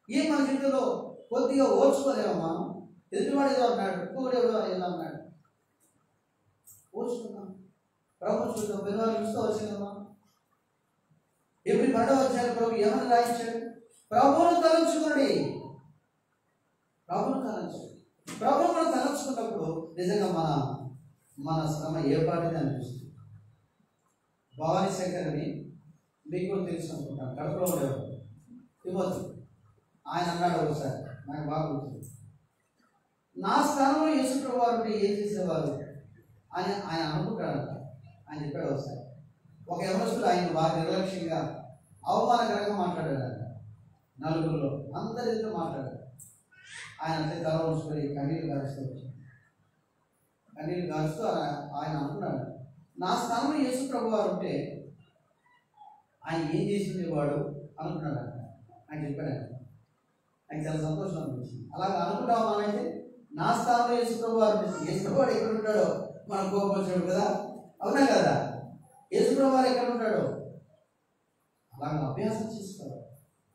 ఏం మన జీవితంలో కొద్దిగా ఓర్చుకోలేము. మనం ఎదుటివాడు ఏదో అన్నాడు, ఇంకొకటి ఎవడో ఏదో అన్నాడు, ఓర్చుకున్నాం. ప్రభు చూద్దాం, పెద్దవాళ్ళు చూస్తూ వచ్చిందమ్మా. ఇప్పుడు 12వ అధ్యాయం ప్రభు ఏమని రాయించాడు? ప్రభువును తలంచుకోండి. ప్రభువును తలంచుకోండి. ప్రభువు మనం తలంచుకున్నప్పుడు నిజంగా మన శ్రమ ఏ పాటిది అనిపిస్తుంది. భవానీ శంకర్ని మీకు తెలుసు అనుకుంటాను, కడపలో ఉండేవాడు తిమోతి. ఆయన అన్నాడు ఒకసారి, నాకు బాగా గుర్తుంది, నా స్థానంలో యేసు ప్రభు వారు ఉంటే ఏం చేసేవారు అని ఆయన అనుకుంటాడంట. ఆయన చెప్పాడు ఒకసారి, ఒక యవనస్తుడు ఆయన బాగా నిర్లక్ష్యంగా అవమానకరంగా మాట్లాడాడు. నలుగురిలో అందరితో మాట్లాడాడు. ఆయన అంతే తల ఉంచుకొని కన్నీళ్ళు గారుస్తూ వచ్చాడు. కన్నీళ్ళు గారుస్తూ ఆయన అనుకున్నాడు, నా స్థానంలో యేసు ప్రభు వారు ఉంటే ఆయన ఏం చేసింది వాడు అనుకున్నాడు. ఆయన చెప్పాడు. ఆయన చాలా సంతోషం అనిపించింది. అలాగే అనుకుంటామా అయితే, నా స్థానంలో యేసు ప్రభు వారు యేసు ప్రభు వాడు ఎక్కడ ఉంటాడో మనం కోపం వచ్చాడు కదా, అవునా కదా? యేసు ప్రభు వారు ఎక్కడ ఉంటాడో అలాగే అభ్యాసం చేసుకోవాలి.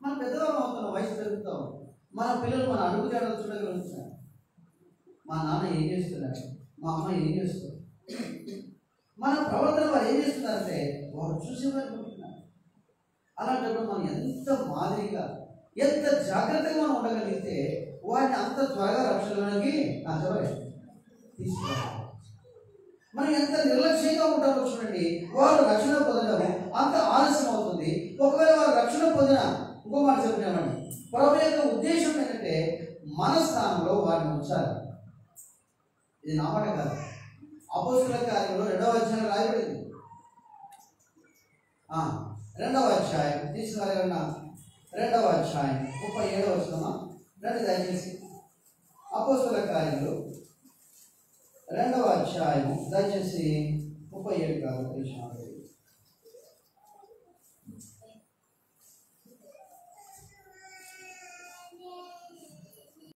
మన పెద్దవాళ్ళం అవుతున్నాం, వయసు పెరుగుతాం. మన పిల్లలు మన అడుగు జాడలు చూడగలుగుతున్నారు. మా నాన్న ఏం చేస్తున్నాడు, మా అమ్మ ఏం చేస్తున్నారు, మన ప్రవర్తన వారు ఏం చేస్తున్నారంటే వారు చూసేవారుకుంటున్నారు. అలాంటప్పుడు మనం ఎంత మాదిరిగా, ఎంత జాగ్రత్తగా మనం ఉండగలిగితే వారిని అంత త్వరగా రక్షణలోకి తీసుకురావాలి. మనం ఎంత నిర్లక్ష్యంగా ఉంటామో చూడండి, వారు రక్షణ పొందడం అంత ఆలస్యం అవుతుంది. ఒకవేళ వారు రక్షణ పొందిన, ఇంకో మాట చెప్పినామండి, ప్రభు యొక్క ఉద్దేశం ఏంటంటే మన స్థానంలో వారిని ఉంచాలి. ఇది నా మాట కాదు, అపోస్తలుల కార్యంలో 2వ అధ్యాయం రాయబడింది. 2వ అధ్యాయం తీసుకురాగలన్నా, 2వ అధ్యాయం 37వ వచనమా రండి దయచేసి. అపోస్తలుల కార్యంలో 2వ అధ్యాయం దయచేసి 37 కాదు,